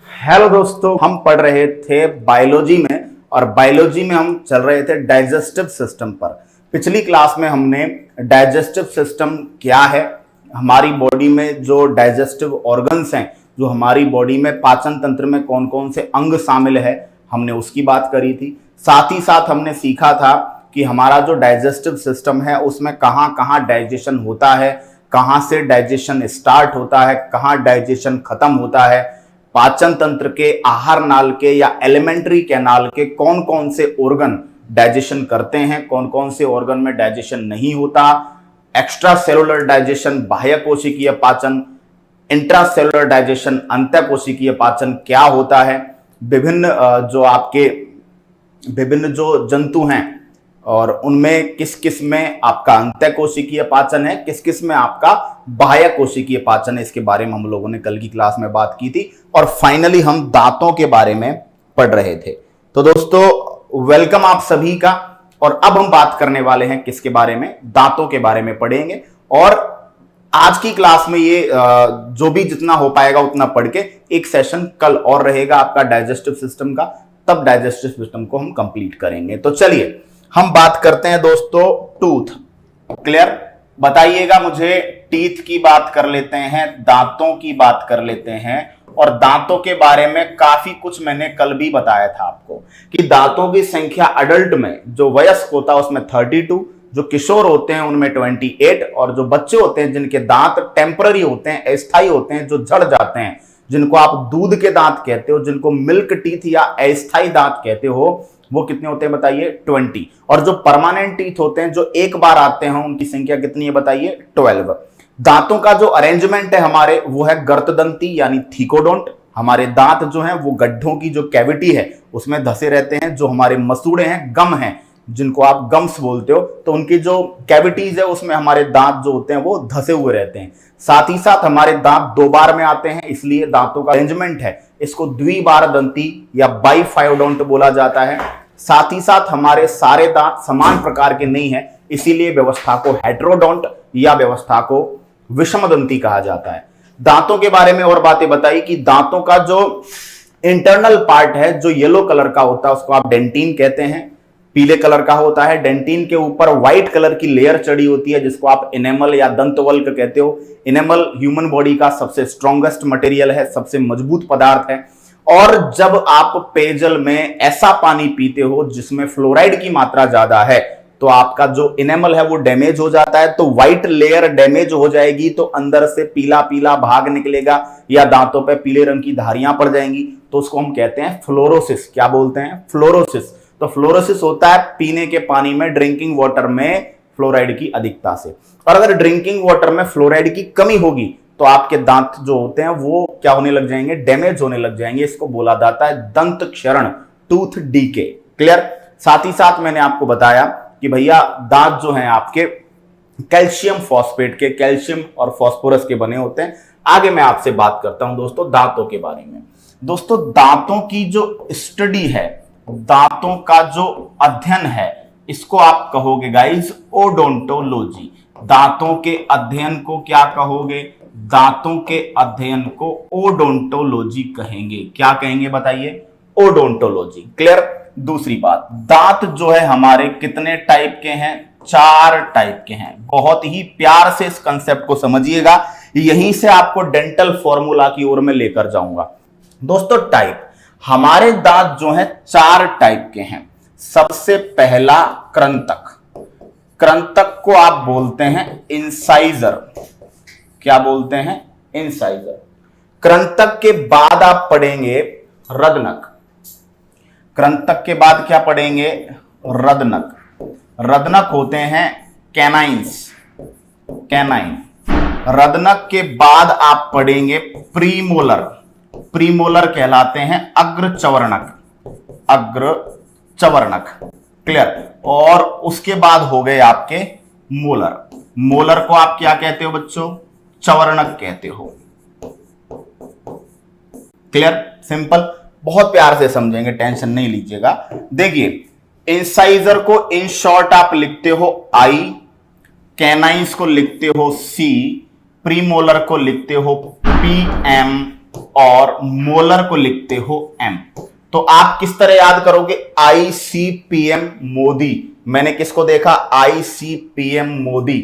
Hello दोस्तों, हम पढ़ रहे थे बायोलॉजी में और बायोलॉजी में हम चल रहे थे डाइजेस्टिव सिस्टम पर। पिछली क्लास में हमने डाइजेस्टिव सिस्टम क्या है, हमारी बॉडी में जो डाइजेस्टिव ऑर्गन्स हैं, जो हमारी बॉडी में पाचन तंत्र में कौन कौन से अंग शामिल है, हमने उसकी बात करी थी। साथ ही साथ हमने सीखा था कि हमारा जो डाइजेस्टिव सिस्टम है उसमें कहाँ कहाँ डाइजेशन होता है, कहाँ से डाइजेशन स्टार्ट होता है, कहाँ डाइजेशन खत्म होता है, पाचन तंत्र के, आहार नाल के या एलिमेंट्री कैनाल के कौन कौन से ऑर्गन डाइजेशन करते हैं, कौन कौन से ऑर्गन में डाइजेशन नहीं होता, एक्स्ट्रा सेलुलर डाइजेशन बाह्य कोशिकीय पाचन, इंट्रासेलुलर डाइजेशन अंतःकोशिकीय पाचन क्या होता है, विभिन्न जो जंतु हैं और उनमें किस किस में आपका अंतःकोशिकीय पाचन है, किस किस में आपका बाह्य कोशिकीय पाचन है, इसके बारे में हम लोगों ने कल की क्लास में बात की थी। और फाइनली हम दांतों के बारे में पढ़ रहे थे। तो दोस्तों वेलकम आप सभी का। और अब हम बात करने वाले हैं किसके बारे में, दांतों के बारे में पढ़ेंगे। और आज की क्लास में ये जो भी जितना हो पाएगा उतना पढ़ के एक सेशन कल और रहेगा आपका डाइजेस्टिव सिस्टम का, तब डाइजेस्टिव सिस्टम को हम कंप्लीट करेंगे। तो चलिए हम बात करते हैं दोस्तों टूथ। क्लियर? बताइएगा मुझे, टीथ की बात कर लेते हैं, दांतों की बात कर लेते हैं। और दांतों के बारे में काफी कुछ मैंने कल भी बताया था आपको कि दांतों की संख्या अडल्ट में, जो वयस्क होता है उसमें 32, जो किशोर होते हैं उनमें 28, और जो बच्चे होते हैं जिनके दांत टेम्पररी होते हैं, अस्थायी होते हैं, जो झड़ जाते हैं, जिनको आप दूध के दांत कहते हो, जिनको मिल्क टीथ या अस्थायी दांत कहते हो, वो कितने होते हैं बताइए? 20। और जो परमानेंट टीथ होते हैं, जो एक बार आते हैं, उनकी संख्या कितनी है बताइए? 12। दांतों का जो अरेंजमेंट है हमारे, वो है गर्तदंती यानी थीकोडोंट। हमारे दांत जो हैं वो गड्ढों की जो कैविटी है उसमें धसे रहते हैं। जो हमारे मसूड़े हैं, गम हैं, जिनको आप गम्स बोलते हो, तो उनकी जो कैविटीज है उसमें हमारे दांत जो होते हैं वो धसे हुए रहते हैं। साथ ही साथ हमारे दांत 2 बार में आते हैं, इसलिए दांतों का अरेंजमेंट है इसको द्विबार दंती या बाइफायोडोंट बोला जाता है। साथ ही साथ हमारे सारे दांत समान प्रकार के नहीं है, इसीलिए व्यवस्था को हेटेरोडोंट या व्यवस्था को विषमदंती कहा जाता है। दांतों के बारे में और बातें बताई कि दांतों का जो इंटरनल पार्ट है, जो येलो कलर का होता है, उसको आप डेंटिन कहते हैं। पीले कलर का होता है। डेंटिन के ऊपर व्हाइट कलर की लेयर चढ़ी होती है, जिसको आप इनेमल या दंतवल्क कहते हो। इनेमल ह्यूमन बॉडी का सबसे स्ट्रॉन्गेस्ट मटेरियल है, सबसे मजबूत पदार्थ है। और जब आप पेयजल में ऐसा पानी पीते हो जिसमें फ्लोराइड की मात्रा ज्यादा है, तो आपका जो इनेमल है वो डैमेज हो जाता है। तो व्हाइट लेयर डैमेज हो जाएगी तो अंदर से पीला पीला भाग निकलेगा या दांतों पे पीले रंग की धारियां पड़ जाएंगी, तो उसको हम कहते हैं फ्लोरोसिस। क्या बोलते हैं? फ्लोरोसिस। तो फ्लोरोसिस होता है पीने के पानी में, ड्रिंकिंग वाटर में फ्लोराइड की अधिकता से। और अगर ड्रिंकिंग वाटर में फ्लोराइड की कमी होगी तो आपके दांत जो होते हैं वो क्या होने लग जाएंगे? डैमेज होने लग जाएंगे। इसको बोला जाता है दंत क्षरण, टूथ डीके। क्लियर? साथ ही साथ मैंने आपको बताया कि भैया दांत जो हैं आपके कैल्शियम फॉस्फेट के, कैल्शियम और फास्फोरस के बने होते हैं। आगे मैं आपसे बात करता हूं दोस्तों दांतों के बारे में। दोस्तों दांतों की जो स्टडी है, दांतों का जो अध्ययन है, इसको आप कहोगे गाइस ओडोंटोलॉजी। दांतों के अध्ययन को क्या कहोगे? दांतों के अध्ययन को ओडोंटोलॉजी कहेंगे। क्या कहेंगे बताइए? ओडोंटोलॉजी। क्लियर? दूसरी बात, दांत जो है हमारे कितने टाइप के हैं? 4 टाइप के हैं। बहुत ही प्यार से इस कंसेप्ट को समझिएगा, यहीं से आपको डेंटल फॉर्मूला की ओर में लेकर जाऊंगा। दोस्तों टाइप, हमारे दांत जो हैं 4 टाइप के हैं। सबसे पहला कृंतक। कृंतक को आप बोलते हैं इंसाइजर। क्या बोलते हैं? इंसाइजर। कृंतक के बाद आप पढ़ेंगे रदनक। कृंतक के बाद क्या पढ़ेंगे? रदनक। रदनक होते हैं कैनाइंस, कैनाइन। रदनक के बाद आप पढ़ेंगे प्रीमोलर। प्रीमोलर कहलाते हैं अग्रचवर्णक, अग्रचवर्णक। क्लियर? और उसके बाद हो गए आपके मोलर। मोलर को आप क्या कहते हो बच्चों? चवर्णक कहते हो। क्लियर? सिंपल, बहुत प्यार से समझेंगे, टेंशन नहीं लीजिएगा। देखिए इंसाइजर को इन शॉर्ट आप लिखते हो आई, कैनाइंस को लिखते हो सी, प्रीमोलर को लिखते हो पी एम, और मोलर को लिखते हो एम। तो आप किस तरह याद करोगे? ICPM मोदी। मैंने किसको देखा? ICPM मोदी।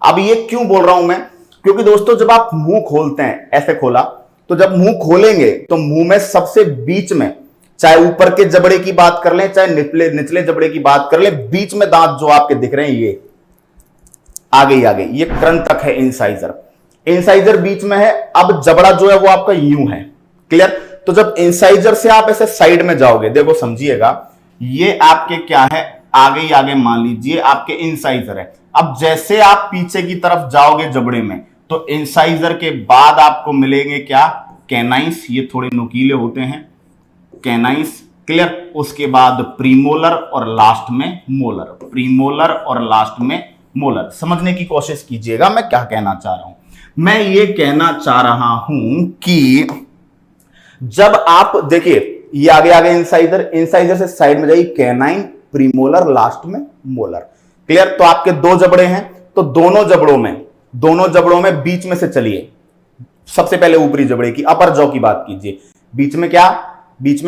अब ये क्यों बोल रहा हूं मैं? क्योंकि दोस्तों जब आप मुंह खोलते हैं, ऐसे खोला, तो जब मुंह खोलेंगे तो मुंह में सबसे बीच में, चाहे ऊपर के जबड़े की बात कर लें, चाहे निचले जबड़े की बात कर लें, बीच में दांत जो आपके दिख रहे हैं, ये आगे ये कृंतक है, इंसाइजर बीच में है। अब जबड़ा जो है वो आपका यूं है। क्लियर? तो जब इंसाइजर से आप ऐसे साइड में जाओगे, देखो समझिएगा, ये आपके क्या है? आगे मान लीजिए आपके इंसाइजर है। अब जैसे आप पीछे की तरफ जाओगे जबड़े में, तो इंसाइजर के बाद आपको मिलेंगे क्या? कैनाइंस। ये थोड़े नुकीले होते हैं, कैनाइंस। क्लियर? उसके बाद प्रीमोलर और लास्ट में मोलर, प्रीमोलर और लास्ट में मोलर। समझने की कोशिश कीजिएगा मैं क्या कहना चाह रहा हूं। मैं ये कहना चाह रहा हूं कि जब आप देखिए, ये आगे इंसाइजर से साइड में जाइए, कैनाइन, प्रीमोलर, लास्ट में मोलर। क्लियर? तो आपके दो जबड़े हैं, तो दोनों जबड़ों में बीच में से चलिए। सबसे पहले ऊपरी जबड़े की, अपर जॉ की बात कीजिए। बीच में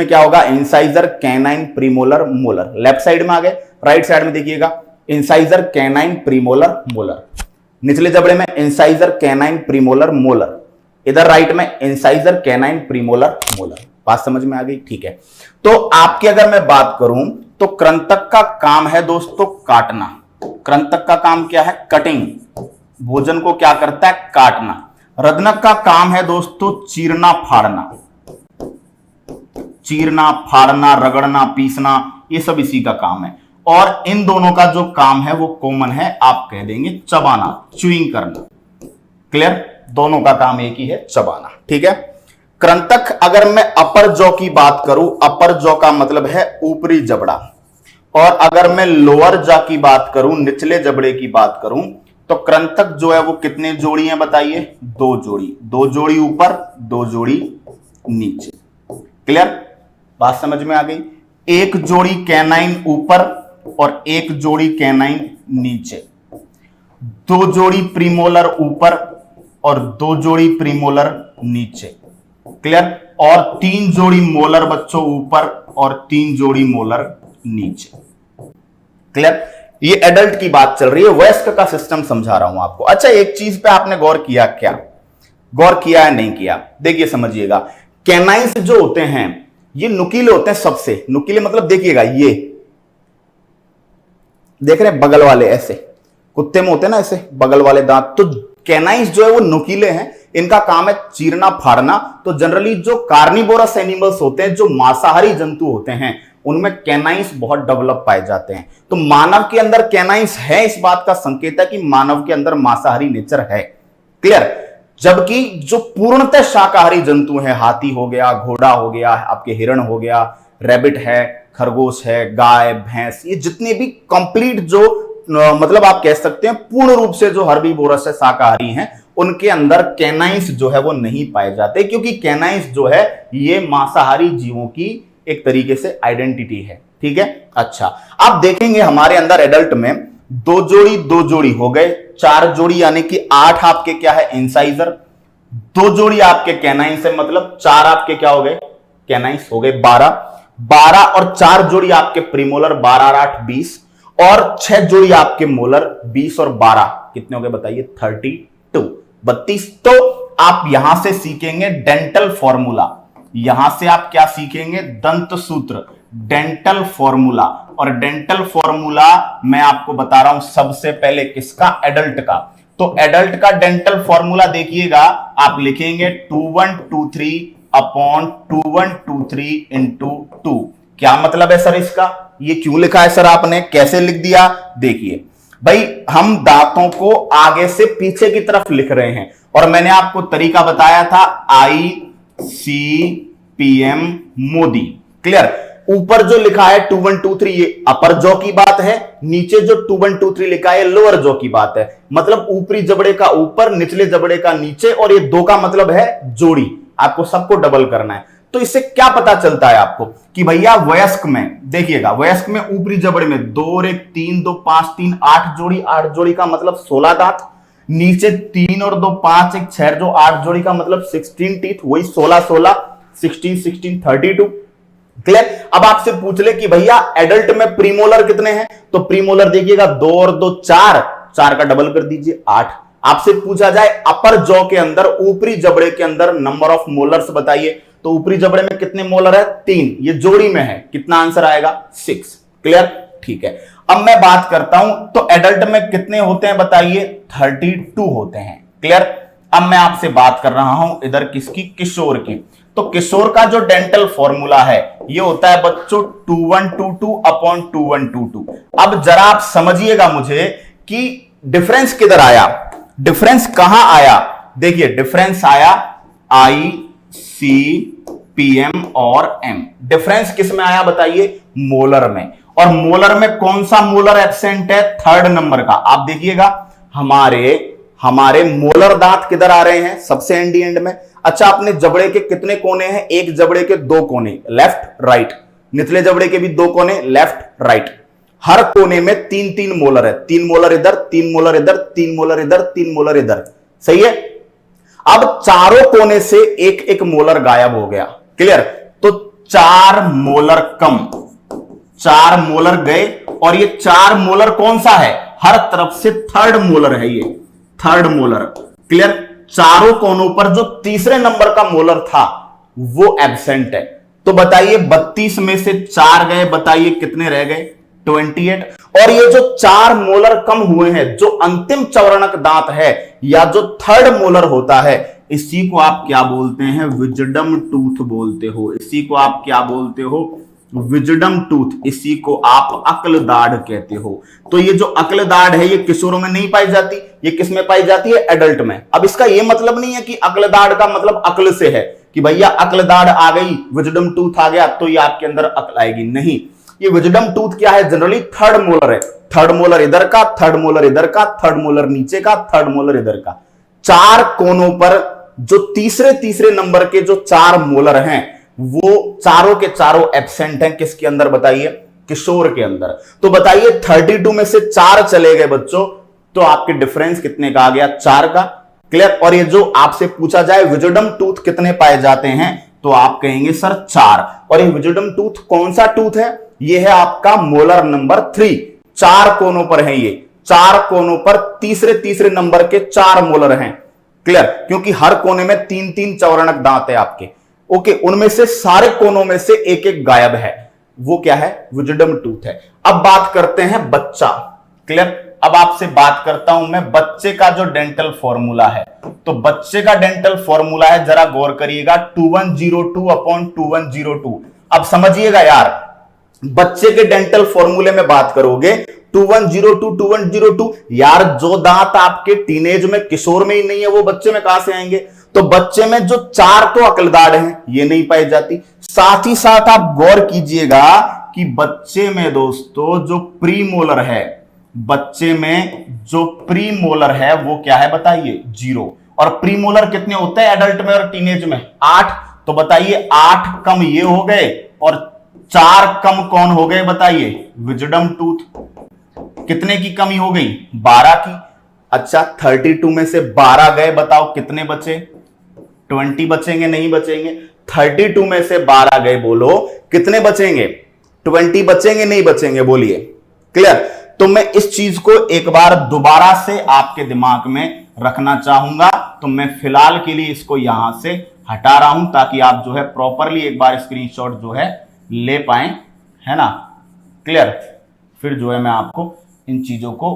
क्या होगा? Incisor, canine, premolar, molar. Left side में आ गए। राइट साइड में देखिएगा, इंसाइजर, कैनाइन, प्रीमोलर, मोलर। निचले जबड़े में इंसाइजर, कैनाइन, प्रीमोलर, मोलर। इधर राइट में इंसाइजर, कैनाइन, प्रीमोलर, मोलर। बात समझ में आ गई? ठीक है। तो आपकी अगर मैं बात करूं तो कृंतक का काम है दोस्तों काटना। कृंतक का काम क्या है? कटिंग। भोजन को क्या करता है? काटना। रदनक का काम है दोस्तों चीरना फाड़ना, रगड़ना, पीसना, ये सब इसी का काम है। और इन दोनों का जो काम है वो कॉमन है, आप कह देंगे चबाना, च्यूइंग करना। क्लियर? दोनों का काम एक ही है, चबाना। ठीक है। कृंतक, अगर मैं अपर जॉ की बात करूं, अपर जॉ का मतलब है ऊपरी जबड़ा, और अगर मैं लोअर जॉ की बात करूं, निचले जबड़े की बात करूं, तो कृंतक जो है वो कितने जोड़ी हैं बताइए? 2 जोड़ी। 2 जोड़ी ऊपर, 2 जोड़ी नीचे। क्लियर? बात समझ में आ गई? एक जोड़ी कैनाइन ऊपर और एक जोड़ी कैनाइन नीचे, 2 जोड़ी प्रीमोलर ऊपर और 2 जोड़ी प्रीमोलर नीचे। क्लियर? और 3 जोड़ी मोलर बच्चों ऊपर और 3 जोड़ी मोलर नीचे। क्लियर? ये एडल्ट की बात चल रही है, वयस्क का सिस्टम समझा रहा हूं आपको। अच्छा, एक चीज पे आपने गौर किया क्या? गौर किया है नहीं किया? देखिए समझिएगा, कैनाइंस जो होते हैं ये नुकीले होते हैं, सबसे नुकीले मतलब देखिएगा, ये देख रहे हैं बगल वाले, ऐसे कुत्ते में होते हैं ना ऐसे बगल वाले दांत, तो कैनाइंस जो है वो नुकीले हैं। इनका काम है चीरना फाड़ना। तो जनरली जो कार्निवोरस एनिमल्स होते हैं, जो मांसाहारी जंतु होते हैं, उनमें कैनाइंस बहुत डेवलप पाए जाते हैं। तो मानव के अंदर कैनाइंस है, इस बात का संकेत है कि मानव के अंदर मांसाहारी नेचर है। क्लियर? जबकि जो पूर्णतः शाकाहारी जंतु है, हाथी हो गया, घोड़ा हो गया, आपके हिरण हो गया, रैबिट है, खरगोश है, गाय, भैंस, ये जितने भी कंप्लीट जो मतलब आप कह सकते हैं पूर्ण रूप से जो हर्बीवोरस है, शाकाहारी हैं, उनके अंदर कैनाइंस जो है वो नहीं पाए जाते, क्योंकि कैनाइंस जो है ये मांसाहारी जीवों की एक तरीके से आइडेंटिटी है। ठीक है। अच्छा, आप देखेंगे हमारे अंदर एडल्ट में 2 जोड़ी हो गए, 4 जोड़ी यानी कि 8 आपके क्या है? इंसाइजर। 2 जोड़ी आपके कैनाइंस है, मतलब 4 आपके क्या हो गए? कैनाइंस हो गए 12 और 4 जोड़ी आपके प्रीमोलर, 12 और 8 20, और 6 जोड़ी आपके मोलर, 20 और 12 कितने हो गए बताइए? 32। तो आप यहां से सीखेंगे डेंटल फॉर्मूला, यहां से आप क्या सीखेंगे? दंत सूत्र, डेंटल फॉर्मूला। और डेंटल फॉर्मूला मैं आपको बता रहा हूं सबसे पहले किसका? एडल्ट का। तो एडल्ट का डेंटल फॉर्मूला देखिएगा, आप लिखेंगे 2123 अपॉन 2123 इंटू 2। क्या मतलब है सर इसका? ये क्यों लिखा है सर आपने, कैसे लिख दिया? देखिए भाई, हम दांतों को आगे से पीछे की तरफ लिख रहे हैं, और मैंने आपको तरीका बताया था ICPM मोदी। क्लियर? ऊपर जो लिखा है 2123 ये अपर जॉ की बात है, नीचे जो 2123 लिखा है लोअर जॉ की बात है। मतलब ऊपरी जबड़े का ऊपर, निचले जबड़े का नीचे, और ये 2 का मतलब है जोड़ी। आपको सबको डबल करना है। तो इससे क्या पता चलता है आपको कि भैया वयस्क में, देखिएगा वयस्क में ऊपरी जबड़े में 2 और 1 3, 2 5 3 8 जोड़ी, 8 जोड़ी का मतलब 16 दांत। नीचे 3 और 2 5, एक 6 जो 8 जोड़ी का मतलब 16 टीथ, वही 16 16 16 16 32। क्लियर। अब आपसे पूछ ले कि भैया एडल्ट में प्रीमोलर कितने हैं, तो प्रीमोलर देखिएगा 2 और 2 4, 4 का डबल कर दीजिए 8। आपसे पूछा जाए अपर जॉ के अंदर, ऊपरी जबड़े के अंदर नंबर ऑफ मोलर्स बताइए, तो ऊपरी जबड़े में कितने मोलर है, 3, ये जोड़ी में है, कितना आंसर आएगा 6। क्लियर, ठीक है। अब मैं बात करता हूं तो एडल्ट में कितने होते हैं बताइए, 32 होते हैं। क्लियर। अब मैं आपसे बात कर रहा हूं इधर किसकी, किशोर की। तो किशोर का जो डेंटल फॉर्मूला है ये होता है बच्चों 2122 अपॉन 2122। अब जरा आप समझिएगा मुझे कि डिफरेंस किधर आया, डिफरेंस कहां आया। देखिए डिफरेंस आया आई सी पीएम और एम। डिफरेंस किस में आया बताइए, मोलर में। और मोलर में कौन सा मोलर एब्सेंट है, 3rd नंबर का। आप देखिएगा हमारे मोलर दांत किधर आ रहे हैं, सबसे एंड में। अच्छा, अपने जबड़े के कितने कोने हैं, एक जबड़े के 2 कोने, लेफ्ट राइट। निचले जबड़े के भी 2 कोने, लेफ्ट राइट। हर कोने में 3-3 मोलर है, 3 मोलर इधर, 3 मोलर इधर, 3 मोलर इधर, 3 मोलर इधर। सही है। अब चारों कोने से एक एक मोलर गायब हो गया। क्लियर। तो 4 मोलर कम, 4 मोलर गए। और ये 4 मोलर कौन सा है, हर तरफ से 3rd मोलर है, ये 3rd मोलर। क्लियर। चारों कोनों पर जो तीसरे नंबर का मोलर था वो एब्सेंट है। तो बताइए 32 में से 4 गए, बताइए कितने रह गए, 28। और ये जो 4 मोलर कम हुए हैं, जो अंतिम चौवर्णक दांत है या जो 3rd मोलर होता है, इसी को आप क्या बोलते हैं, विजडम टूथ बोलते हो। इसी को आप क्या बोलते हो, विजडम टूथ। इसी को आप अक्ल दाढ़ कहते हो। तो ये जो अक्ल दाढ़ है ये किशोरों में नहीं पाई जाती, ये किस में पाई जाती है, एडल्ट में। अब इसका ये मतलब नहीं है कि अक्ल दाढ़ का मतलब अक्ल से है कि भैया अक्ल दाढ़ आ गई, विजडम टूथ आ गया तो ये आपके अंदर अक्ल आएगी, नहीं। ये विजडम टूथ क्या है, जनरली 3rd मोलर है। 3rd मोलर इधर का, 3rd मोलर इधर का, 3rd मोलर नीचे का, 3rd मोलर इधर का। 4 कोनों पर जो तीसरे नंबर के जो 4 मोलर हैं वो चारों के चारों एब्सेंट हैं। किसके अंदर बताइए, किशोर के अंदर। तो बताइए 32 में से 4 चले गए बच्चों, तो आपके डिफरेंस कितने का आ गया, 4 का। क्लियर। और ये जो आपसे पूछा जाए विजडम टूथ कितने पाए जाते हैं, तो आप कहेंगे सर 4। और ये विजडम टूथ कौन सा टूथ है, ये है आपका मोलर नंबर 3। 4 कोनों पर है ये, 4 कोनों पर तीसरे नंबर के 4 मोलर हैं। क्लियर। क्योंकि हर कोने में 3-3 चौवर्णक दांत है आपके। ओके, उनमें से सारे कोनों में से एक एक गायब है, वो क्या है, विजडम टूथ है। अब बात करते हैं बच्चा। क्लियर। अब आपसे बात करता हूं मैं बच्चे का जो डेंटल फॉर्मूला है। तो बच्चे का डेंटल फॉर्मूला है, जरा गौर करिएगा, 2102 अपॉन 2102। अब समझिएगा यार, बच्चे के डेंटल फॉर्मूले में बात करोगे 2102 यार, जो दांत आपके टीनेज में, किशोर में ही नहीं है, वो बच्चे में कहां से आएंगे। तो बच्चे में जो 4 तो अक्लदाढ़ हैं, ये नहीं पाई जाती। साथ ही साथ आप गौर कीजिएगा कि बच्चे में दोस्तों जो प्रीमोलर है, बच्चे में जो प्रीमोलर है वो क्या है बताइए, 0। और प्रीमोलर कितने होते हैं एडल्ट में और टीनेज में, 8। तो बताइए 8 कम ये हो गए और 4 कम कौन हो गए बताइए, विजडम टूथ। कितने की कमी हो गई, 12 की। अच्छा, 32 में से 12 गए, बताओ कितने बचे, 20 बचेंगे, नहीं बचेंगे। 32 में से 12 गए, बोलो कितने बचेंगे, 20 बचेंगे, नहीं बचेंगे, बोलिए। क्लियर। तो मैं इस चीज को एक बार दोबारा से आपके दिमाग में रखना चाहूंगा, तो मैं फिलहाल के लिए इसको यहां से हटा रहा हूं ताकि आप जो है प्रॉपरली एक बार स्क्रीनशॉट जो है ले पाए, है ना। क्लियर। फिर जो है मैं आपको इन चीजों को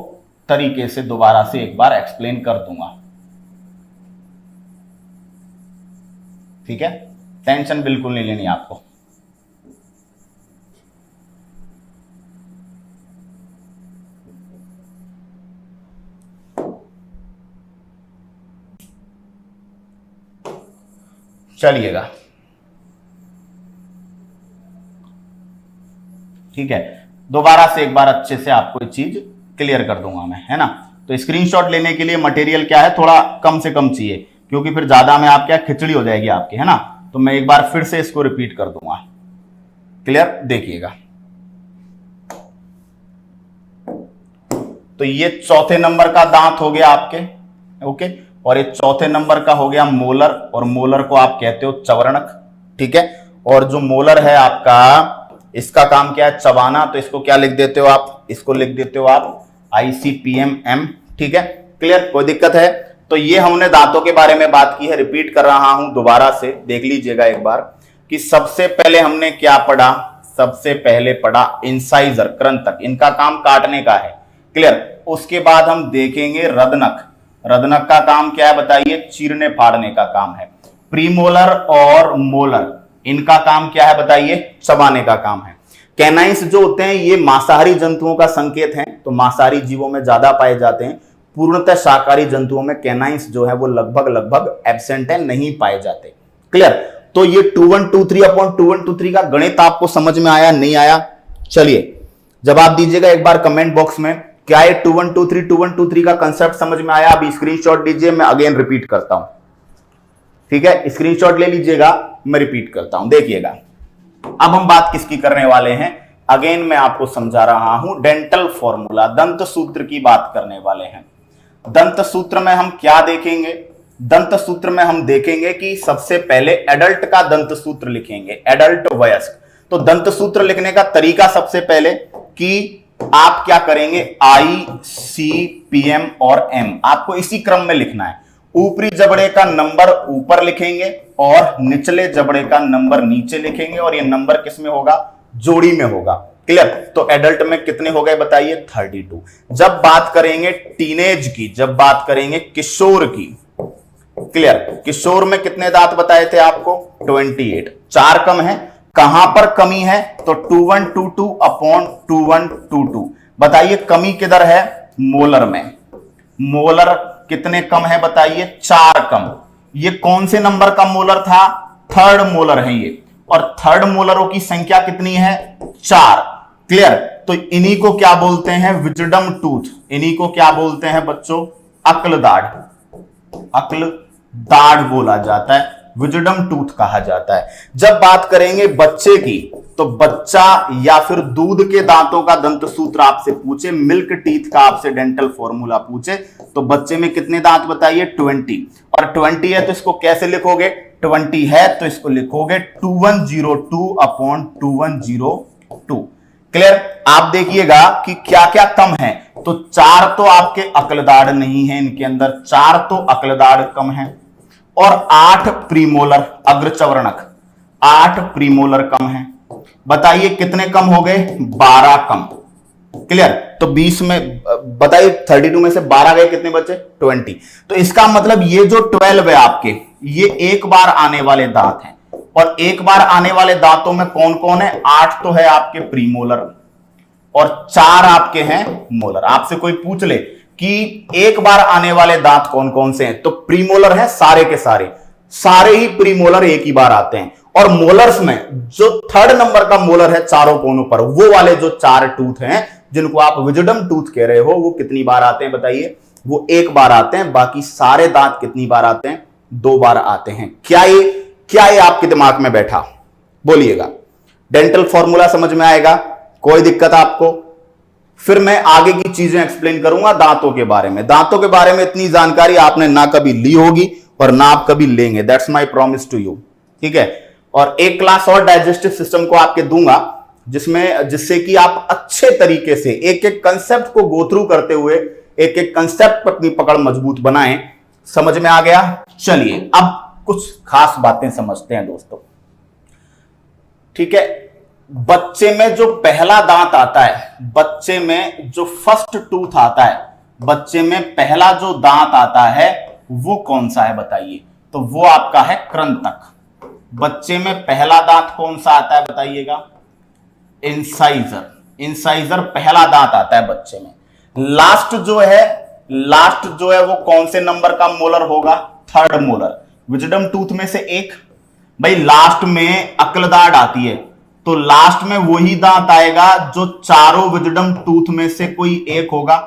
तरीके से दोबारा से एक बार एक्सप्लेन कर दूंगा। ठीक है, टेंशन बिल्कुल नहीं लेनी आपको। चलिएगा, ठीक है, दोबारा से एक बार अच्छे से आपको ये चीज क्लियर कर दूंगा मैं, है ना। तो स्क्रीनशॉट लेने के लिए मटेरियल क्या है, थोड़ा कम से कम चाहिए, क्योंकि फिर ज्यादा में आप क्या खिचड़ी हो जाएगी आपकी, है ना। तो मैं एक बार फिर से इसको रिपीट कर दूंगा। क्लियर, देखिएगा। तो ये चौथे नंबर का दांत हो गया आपके, ओके। और ये चौथे नंबर का हो गया मोलर, और मोलर को आप कहते हो चवर्णक, ठीक है। और जो मोलर है आपका, इसका काम क्या है, चबाना, तो इसको क्या लिख देते हो आप, इसको लिख देते हो आप ICPMM, ठीक है। क्लियर, कोई दिक्कत है? तो ये हमने दांतों के बारे में बात की है, रिपीट कर रहा हूं दोबारा से, देख लीजिएगा एक बार कि सबसे पहले हमने क्या पढ़ा, सबसे पहले पढ़ा इंसाइजर, कृंतक, इनका काम काटने का है, क्लियर। उसके बाद हम देखेंगे रदनक, रदनक का काम क्या है बताइए, चीरने फाड़ने का काम है। प्रीमोलर और मोलर, इनका काम क्या है बताइए, चबाने का काम है। कैनाइंस जो होते हैं ये मांसाहारी जंतुओं का संकेत है, तो मांसाहारी जीवों में ज्यादा पाए जाते हैं। पूर्णतः शाकाहारी जंतुओं में कैनाइंस जो है वो लगभग एब्सेंट है, नहीं पाए जाते, क्लियर। तो ये 2123/2123 का गणित आपको समझ में आया, नहीं आया? चलिए जवाब दीजिएगा एक बार कमेंट बॉक्स में, क्या ये 2123 का कंसेप्ट समझ में आया? अभी स्क्रीनशॉट लीजिए, मैं अगेन रिपीट करता हूं, ठीक है। स्क्रीनशॉट ले लीजिएगा, मैं रिपीट करता हूं, देखिएगा। अब हम बात किसकी करने वाले हैं, अगेन मैं आपको समझा रहा हूं, डेंटल फॉर्मूला, दंत सूत्र की बात करने वाले हैं। दंत सूत्र में हम क्या देखेंगे, दंत सूत्र में हम देखेंगे कि सबसे पहले एडल्ट का दंत सूत्र लिखेंगे, एडल्ट वयस्क। तो दंत सूत्र लिखने का तरीका सबसे पहले कि आप क्या करेंगे, ICPM और M आपको इसी क्रम में लिखना है। ऊपरी जबड़े का नंबर ऊपर लिखेंगे और निचले जबड़े का नंबर नीचे लिखेंगे, और ये नंबर किस में होगा, जोड़ी में होगा, क्लियर। तो एडल्ट में कितने हो गए बताइए, 32। जब बात करेंगे टीनेज की, जब बात करेंगे किशोर की, क्लियर, किशोर में कितने दांत बताए थे आपको, 28, 4 कम है। कहां पर कमी है, तो 2122/2122। बताइए कमी किधर है, मोलर में। मोलर कितने कम है बताइए, 4 कम। ये कौन से नंबर का मोलर था, थर्ड मोलर है ये, और थर्ड मोलरों की संख्या कितनी है, 4, क्लियर। तो इन्हीं को क्या बोलते हैं, विजडम टूथ, इन्हीं को क्या बोलते हैं बच्चों, अक्ल दाढ़, अक्ल दाढ़ बोला जाता है, विजडम टूथ कहा जाता है। जब बात करेंगे बच्चे की, तो बच्चा या फिर दूध के दांतों का दंत सूत्र आपसे पूछे, मिल्क टीथ का आपसे डेंटल फॉर्मूला पूछे, तो बच्चे में कितने दांत बताइए, 20। और 20 है तो इसको कैसे लिखोगे, 20 है तो इसको लिखोगे 2102/2102, क्लियर। आप देखिएगा कि क्या क्या कम है, तो 4 तो आपके अक्लदाढ़ नहीं है इनके अंदर, 4 तो अक्लदाढ़ कम है, और 8 प्रीमोलर अग्रचवर्णक, 8 प्रीमोलर कम है। बताइए कितने कम हो गए, 12 कम, क्लियर। तो 20 में बताइए, 32 में से 12 गए, कितने बचे, 20। तो इसका मतलब ये जो 12 है आपके, ये एक बार आने वाले दांत हैं, और एक बार आने वाले दांतों में कौन कौन है, 8 तो है आपके प्रीमोलर और 4 आपके हैं मोलर। आपसे कोई पूछ ले कि एक बार आने वाले दांत कौन कौन से हैं, तो प्रीमोलर है सारे के सारे, सारे ही प्रीमोलर एक ही बार आते हैं। और मोलर्स में जो थर्ड नंबर का मोलर है चारों कोनों पर, वो वाले जो 4 टूथ हैं जिनको आप विजडम टूथ कह रहे हो, वो कितनी बार आते हैं बताइए, वो एक बार आते हैं। बाकी सारे दांत कितनी बार आते हैं, 2 बार आते हैं। क्या ये आपके दिमाग में बैठा, बोलिएगा। डेंटल फॉर्मूला समझ में आएगा, कोई दिक्कत आपको? फिर मैं आगे की चीजें एक्सप्लेन करूंगा दांतों के बारे में। दांतों के बारे में इतनी जानकारी आपने ना कभी ली होगी और ना आप कभी लेंगे, that's my promise to you, ठीक है। और एक क्लास और डाइजेस्टिव सिस्टम को आपके दूंगा, जिससे कि आप अच्छे तरीके से एक एक कंसेप्ट को गो थ्रू करते हुए एक एक कंसेप्ट पर अपनी पकड़ मजबूत बनाएं। समझ में आ गया? चलिए अब कुछ खास बातें समझते हैं दोस्तों, ठीक है। बच्चे में जो पहला दांत आता है, बच्चे में जो फर्स्ट टूथ आता है, बच्चे में पहला जो दांत आता है वो कौन सा है बताइए, तो वो आपका है कृंतक। बच्चे में पहला दांत कौन सा आता है बताइएगा, इंसाइजर। इंसाइजर पहला दांत आता है बच्चे में। लास्ट जो है वो कौन से नंबर का मोलर होगा, थर्ड मोलर। विजडम टूथ में से एक, भाई लास्ट में अक्लदाढ़ आती है, तो लास्ट में वही दांत आएगा जो चारों विजडम टूथ में से कोई एक होगा।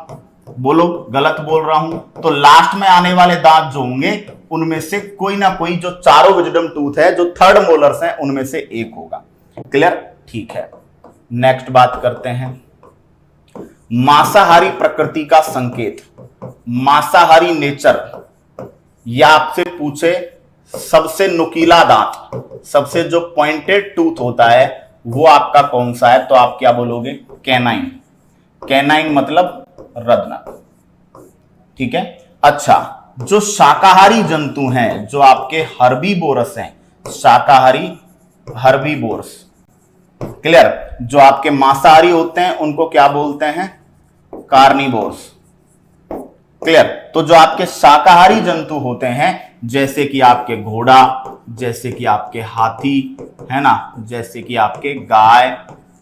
बोलो गलत बोल रहा हूं? तो लास्ट में आने वाले दांत जो होंगे उनमें से कोई ना कोई जो चारों विजडम टूथ है, जो थर्ड मोलर्स हैं, उनमें से एक होगा। क्लियर? ठीक है, नेक्स्ट बात करते हैं। मांसाहारी प्रकृति का संकेत। मांसाहारी नेचर, या आपसे पूछे सबसे नुकीला दांत, सबसे जो पॉइंटेड टूथ होता है वो आपका कौन सा है, तो आप क्या बोलोगे, कैनाइन। कैनाइन मतलब रत्नक, ठीक है। अच्छा, जो शाकाहारी जंतु हैं, जो आपके हर्बीवोरस हैं, शाकाहारी हर्बीवोरस, क्लियर, जो आपके मांसाहारी होते हैं उनको क्या बोलते हैं, कार्निवोर्स, क्लियर। तो जो आपके शाकाहारी जंतु होते हैं, जैसे कि आपके घोड़ा, जैसे कि आपके हाथी, है ना, जैसे कि आपके गाय,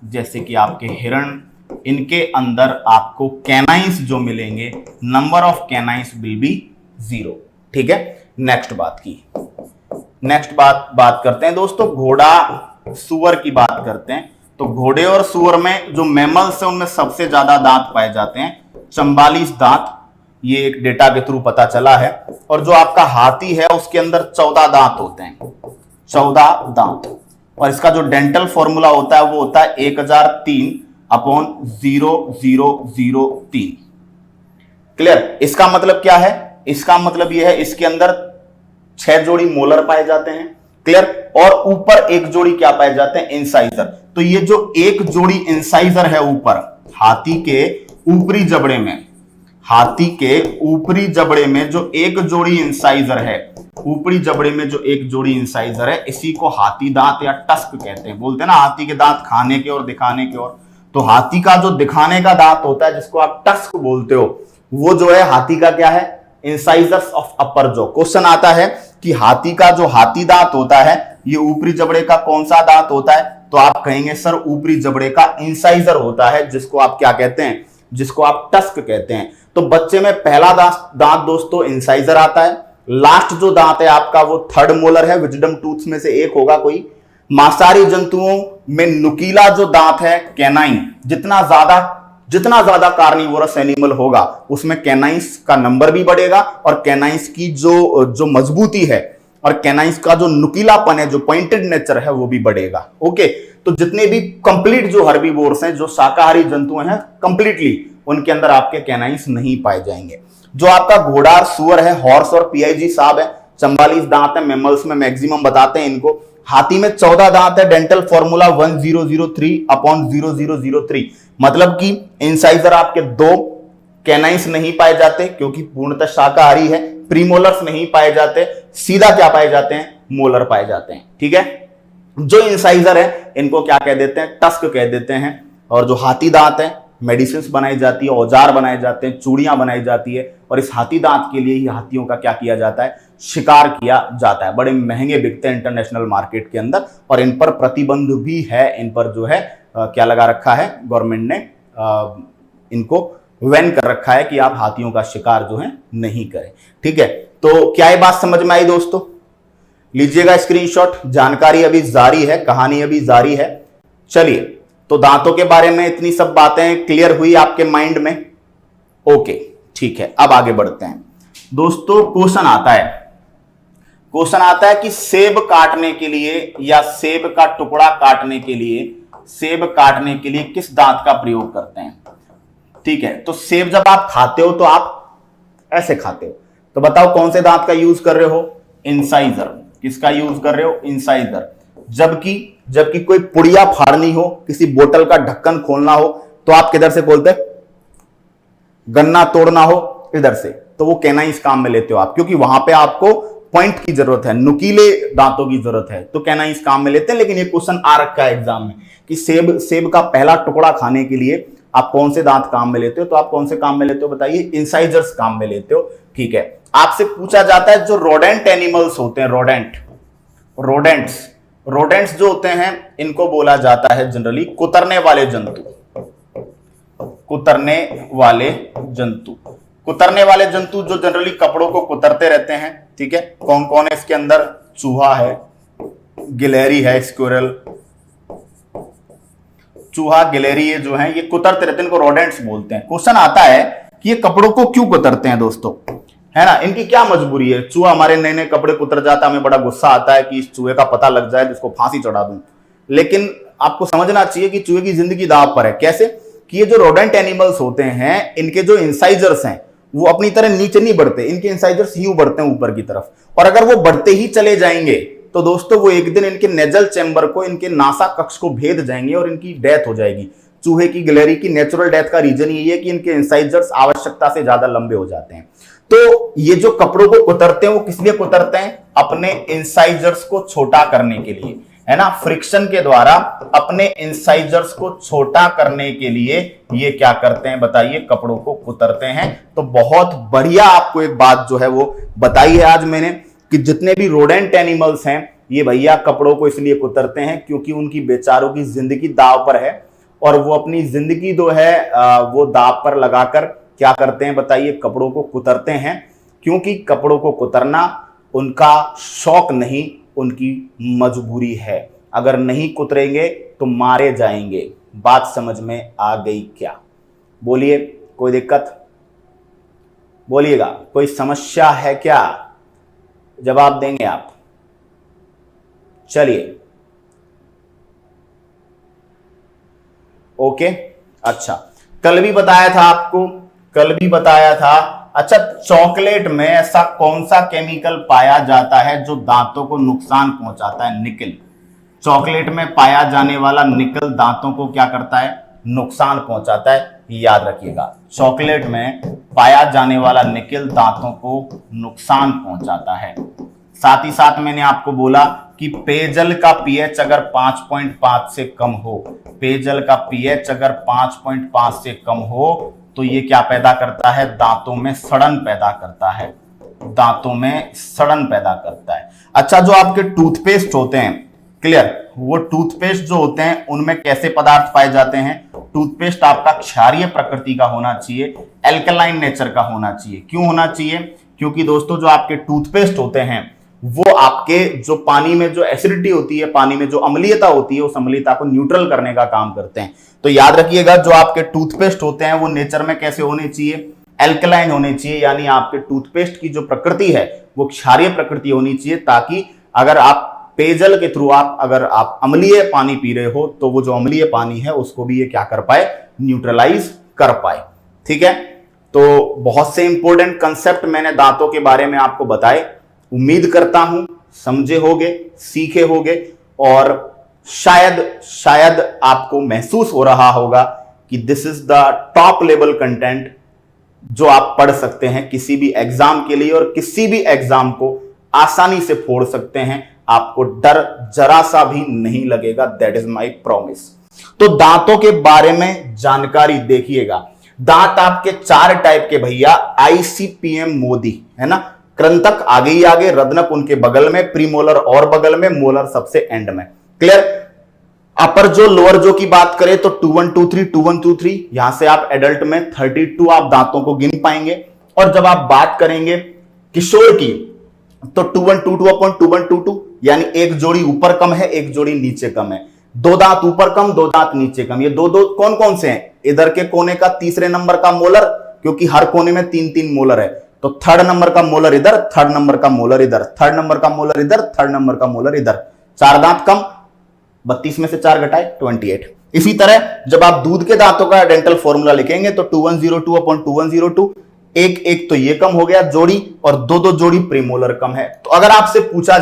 जैसे कि आपके हिरण, इनके अंदर आपको कैनाइंस जो मिलेंगे, number of canines will be 0, ठीक है। नेक्स्ट बात करते हैं दोस्तों, घोड़ा सुअर की बात करते हैं। तो घोड़े और सुअर में जो मैमल्स हैं उनमें सबसे ज्यादा दांत पाए जाते हैं, 44 दांत, ये एक डेटा के थ्रू पता चला है। और जो आपका हाथी है उसके अंदर 14 दांत होते हैं, 14 दांत। और इसका जो डेंटल फॉर्मूला होता है वो होता है 1003/0003, क्लियर। इसका मतलब क्या है, इसका मतलब यह है इसके अंदर 6 जोड़ी मोलर पाए जाते हैं, क्लियर, और ऊपर एक जोड़ी क्या पाए जाते हैं, इंसाइजर। तो ये जो एक जोड़ी इंसाइजर है ऊपर हाथी के ऊपरी जबड़े में, हाथी के ऊपरी जबड़े में जो एक जोड़ी इंसाइजर है, ऊपरी जबड़े में जो एक जोड़ी इंसाइजर है, इसी को हाथी दांत या टस्क कहते हैं। बोलते हैं ना हाथी के दांत खाने के और दिखाने के, और तो हाथी का जो दिखाने का दांत होता है जिसको आप टस्क बोलते हो, वो जो है हाथी का क्या है, incisors of upper jaw. Question आता है कि हाथी का जो हाथी दांत होता है ये ऊपरी जबड़े का कौन सा दांत होता है, तो आप कहेंगे सर ऊपरी जबड़े का इंसाइजर होता है, जिसको आप क्या कहते हैं, जिसको आप टस्क कहते हैं। तो बच्चे में पहला दांत दोस्तों इंसाइजर आता है, लास्ट जो दांत है आपका वो थर्ड मोलर है, विजडम टूथ में से एक होगा कोई। मांसाहारी जंतुओं में नुकीला जो दांत है कैनाइन, जितना ज्यादा कार्निवोरस एनिमल होगा उसमें कैनाइंस का नंबर भी बढ़ेगा, और कैनाइंस की जो मजबूती है और कैनाइंस का जो नुकीलापन है, जो पॉइंटेड नेचर है, वो भी बढ़ेगा। ओके, तो जितने भी कंप्लीट जो हर्बीवोर्स हैं, जो शाकाहारी जंतु हैं कंप्लीटली, उनके अंदर आपके कैनाइंस नहीं पाए जाएंगे। जो आपका घोड़ा सुअर है, हॉर्स और पीआईजी साहब है, 44 दांत है, मैमल्स में मैक्सिमम बताते हैं इनको। हाथी में 14 दांत है, डेंटल फॉर्मूला 1003/0003, मतलब कि इंसाइजर आपके 2, कैनाइंस नहीं पाए जाते क्योंकि पूर्णतः शाकाहारी है, प्रीमोलर्स नहीं पाए जाते, सीधा क्या पाए जाते हैं, मोलर पाए जाते हैं, ठीक है। जो इंसाइजर है इनको क्या कह देते हैं, टस्क कह देते हैं। और जो हाथी दांत है, मेडिसिन बनाई जाती है, औजार बनाए जाते हैं, चूड़ियां बनाई जाती है, और इस हाथी दांत के लिए ही हाथियों का क्या किया जाता है, शिकार किया जाता है। बड़े महंगे बिकते हैं इंटरनेशनल मार्केट के अंदर, और इन पर प्रतिबंध भी है, इन पर जो है क्या लगा रखा है, गवर्नमेंट ने इनको बैन कर रखा है कि आप हाथियों का शिकार जो है नहीं करें, ठीक है। तो क्या ये बात समझ में आई दोस्तों, लीजिएगा स्क्रीनशॉट, जानकारी अभी जारी है, कहानी अभी जारी है। चलिए, तो दांतों के बारे में इतनी सब बातें क्लियर हुई आपके माइंड में, ओके, ठीक है। अब आगे बढ़ते हैं दोस्तों। क्वेश्चन आता है कि सेब काटने के लिए या सेब का टुकड़ा काटने के लिए किस दांत का प्रयोग करते हैं, ठीक है। तो सेब जब आप खाते हो तो आप ऐसे खाते हो, तो बताओ कौन से दांत का यूज कर रहे हो, इंसाइजर। किसका यूज कर रहे हो, इंसाइजर। जबकि कोई पुड़िया फाड़नी हो, किसी बोतल का ढक्कन खोलना हो, तो आप किधर से खोलते, गन्ना तोड़ना हो इधर से, तो वो कैनाइंस काम में लेते हो आप, क्योंकि वहां पे आपको पॉइंट की जरूरत है, नुकीले दांतों की जरूरत है, तो कैनाइंस काम में लेते हैं। लेकिन ये क्वेश्चन आ रखा है एग्जाम में कि सेब का पहला टुकड़ा खाने के लिए आप कौन से दांत काम में लेते हो, तो आप कौन से काम में लेते हो बताइए, इंसाइजर्स काम में लेते हो, ठीक है। आपसे पूछा जाता है जो रोडेंट एनिमल्स होते हैं, रोडेंट्स जो होते हैं इनको बोला जाता है जनरली कुतरने वाले जंतु जो जनरली कपड़ों को कुतरते रहते हैं, ठीक है। कौन कौन है इसके अंदर, चूहा है, गिलहरी है, स्क्विरल, चूहा गिलहरी, ये जो है ये कुतरते रहते हैं, इनको रोडेंट्स बोलते हैं। क्वेश्चन आता है कि ये कपड़ों को क्यों कुतरते हैं दोस्तों, है ना, इनकी क्या मजबूरी है। चूहा हमारे नए नए कपड़े कुतर जाता है, हमें बड़ा गुस्सा आता है कि इस चूहे का पता लग जाए, जिसको फांसी चढ़ा दूं। लेकिन आपको समझना चाहिए कि चूहे की जिंदगी दांव पर है। कैसे कि ये जो रोडेंट एनिमल्स होते हैं, इनके जो इंसाइजर्स हैं वो अपनी तरह नीचे नहीं बढ़ते, इनके इंसाइजर्स यूं बढ़ते हैं ऊपर की तरफ, और अगर वो बढ़ते ही चले जाएंगे तो दोस्तों वो एक दिन इनके नेजल चैम्बर को, इनके नासा कक्ष को भेद जाएंगे और इनकी डेथ हो जाएगी। चूहे की गिलहरी की नेचुरल डेथ का रीजन यही है कि इनके इंसाइजर्स आवश्यकता से ज्यादा लंबे हो जाते हैं। तो ये जो कपड़ों को कुतरते हैं वो किस लिए कुतरते हैं? अपने इंसाइजर्स को छोटा करने के लिए, है ना, फ्रिक्शन के द्वारा अपने इंसाइजर्स को छोटा करने के लिए ये क्या करते हैं बताइए? कपड़ों को कुतरते हैं। तो बहुत बढ़िया आपको एक बात जो है वो बताई है आज मैंने कि जितने भी रोडेंट एनिमल्स हैं ये भैया कपड़ों को इसलिए कुतरते हैं क्योंकि उनकी बेचारों की जिंदगी दांव पर है, और वो अपनी जिंदगी जो है वो दांव पर लगाकर क्या करते हैं बताइए? कपड़ों को कुतरते हैं, क्योंकि कपड़ों को कुतरना उनका शौक नहीं, उनकी मजबूरी है। अगर नहीं कुतरेंगे तो मारे जाएंगे। बात समझ में आ गई क्या? बोलिए, कोई दिक्कत? बोलिएगा, कोई समस्या है क्या? जवाब देंगे आप? चलिए, ओके। अच्छा, कल भी बताया था आपको, कल भी बताया था। अच्छा, चॉकलेट में ऐसा कौन सा केमिकल पाया जाता है जो दांतों को नुकसान पहुंचाता है? निकल। चॉकलेट में पाया जाने वाला निकल दांतों को क्या करता है? नुकसान पहुंचाता है। याद रखिएगा, चॉकलेट में पाया जाने वाला निकल दांतों को नुकसान पहुंचाता है। साथ ही साथ मैंने आपको बोला कि पेयजल का पीएच अगर 5.5 से कम हो, पेयजल का पीएच अगर 5.5 से कम हो तो ये क्या पैदा करता है? दांतों में सड़न पैदा करता है, दांतों में सड़न पैदा करता है। अच्छा, जो आपके टूथपेस्ट होते हैं, क्लियर, वो टूथपेस्ट जो होते हैं उनमें कैसे पदार्थ पाए जाते हैं? टूथपेस्ट आपका क्षारीय प्रकृति का होना चाहिए, एल्कलाइन नेचर का होना चाहिए। क्यों होना चाहिए? क्योंकि दोस्तों जो आपके टूथपेस्ट होते हैं वो आपके जो पानी में जो एसिडिटी होती है, पानी में जो अम्लीयता होती है, उस अम्लीयता को न्यूट्रल करने का काम करते हैं। तो याद रखिएगा, जो आपके टूथपेस्ट होते हैं वो नेचर में कैसे होने चाहिए? एल्कलाइन होने चाहिए, यानी आपके टूथपेस्ट की जो प्रकृति है वो क्षारीय प्रकृति होनी चाहिए, ताकि अगर आप पेयजल के थ्रू अगर आप अम्लीय पानी पी रहे हो तो वो जो अम्लीय पानी है उसको भी ये क्या कर पाए? न्यूट्रलाइज कर पाए। ठीक है, तो बहुत से इंपॉर्टेंट कंसेप्ट मैंने दांतों के बारे में आपको बताए। उम्मीद करता हूं समझे होगे, सीखे होगे, और शायद आपको महसूस हो रहा होगा कि this is the top level content जो आप पढ़ सकते हैं किसी भी एग्जाम के लिए, और किसी भी एग्जाम को आसानी से फोड़ सकते हैं। आपको डर जरा सा भी नहीं लगेगा, दैट इज माई प्रॉमिस। तो दांतों के बारे में जानकारी देखिएगा। दांत आपके 4 टाइप के भैया, ICPM मोदी, है ना, कृंतक आगे ही आगे, रद्नक उनके बगल में, प्रीमोलर और बगल में, मोलर सबसे एंड में। क्लियर? अपर जो लोअर जो की बात करें तो 2123 यहां से आप एडल्ट में 32 आप दांतों को गिन पाएंगे। और जब आप बात करेंगे किशोर की तो 2122 यानी एक जोड़ी ऊपर कम है, एक जोड़ी नीचे कम है। 2 दांत ऊपर कम, 2 दांत नीचे कम। ये दो कौन कौन से हैं? इधर के कोने का तीसरे नंबर का मोलर, क्योंकि हर कोने में 3-3 मोलर है, तो 3rd नंबर का मोलर इधर, 3rd नंबर का मोलर इधर, 3rd नंबर का मोलर इधर, 3rd नंबर का मोलर इधर। 4 दांत कम, 32 में से 4 घटाए 28। इसी तरह जब आप दूध के दांतों का डेंटल फॉर्मूला लिखेंगे तो 2102/2102, एक तो ये कम हो गया जोड़ी, और 2 जोड़ी प्रीमोलर कम है। तो अगर आपसे पूछा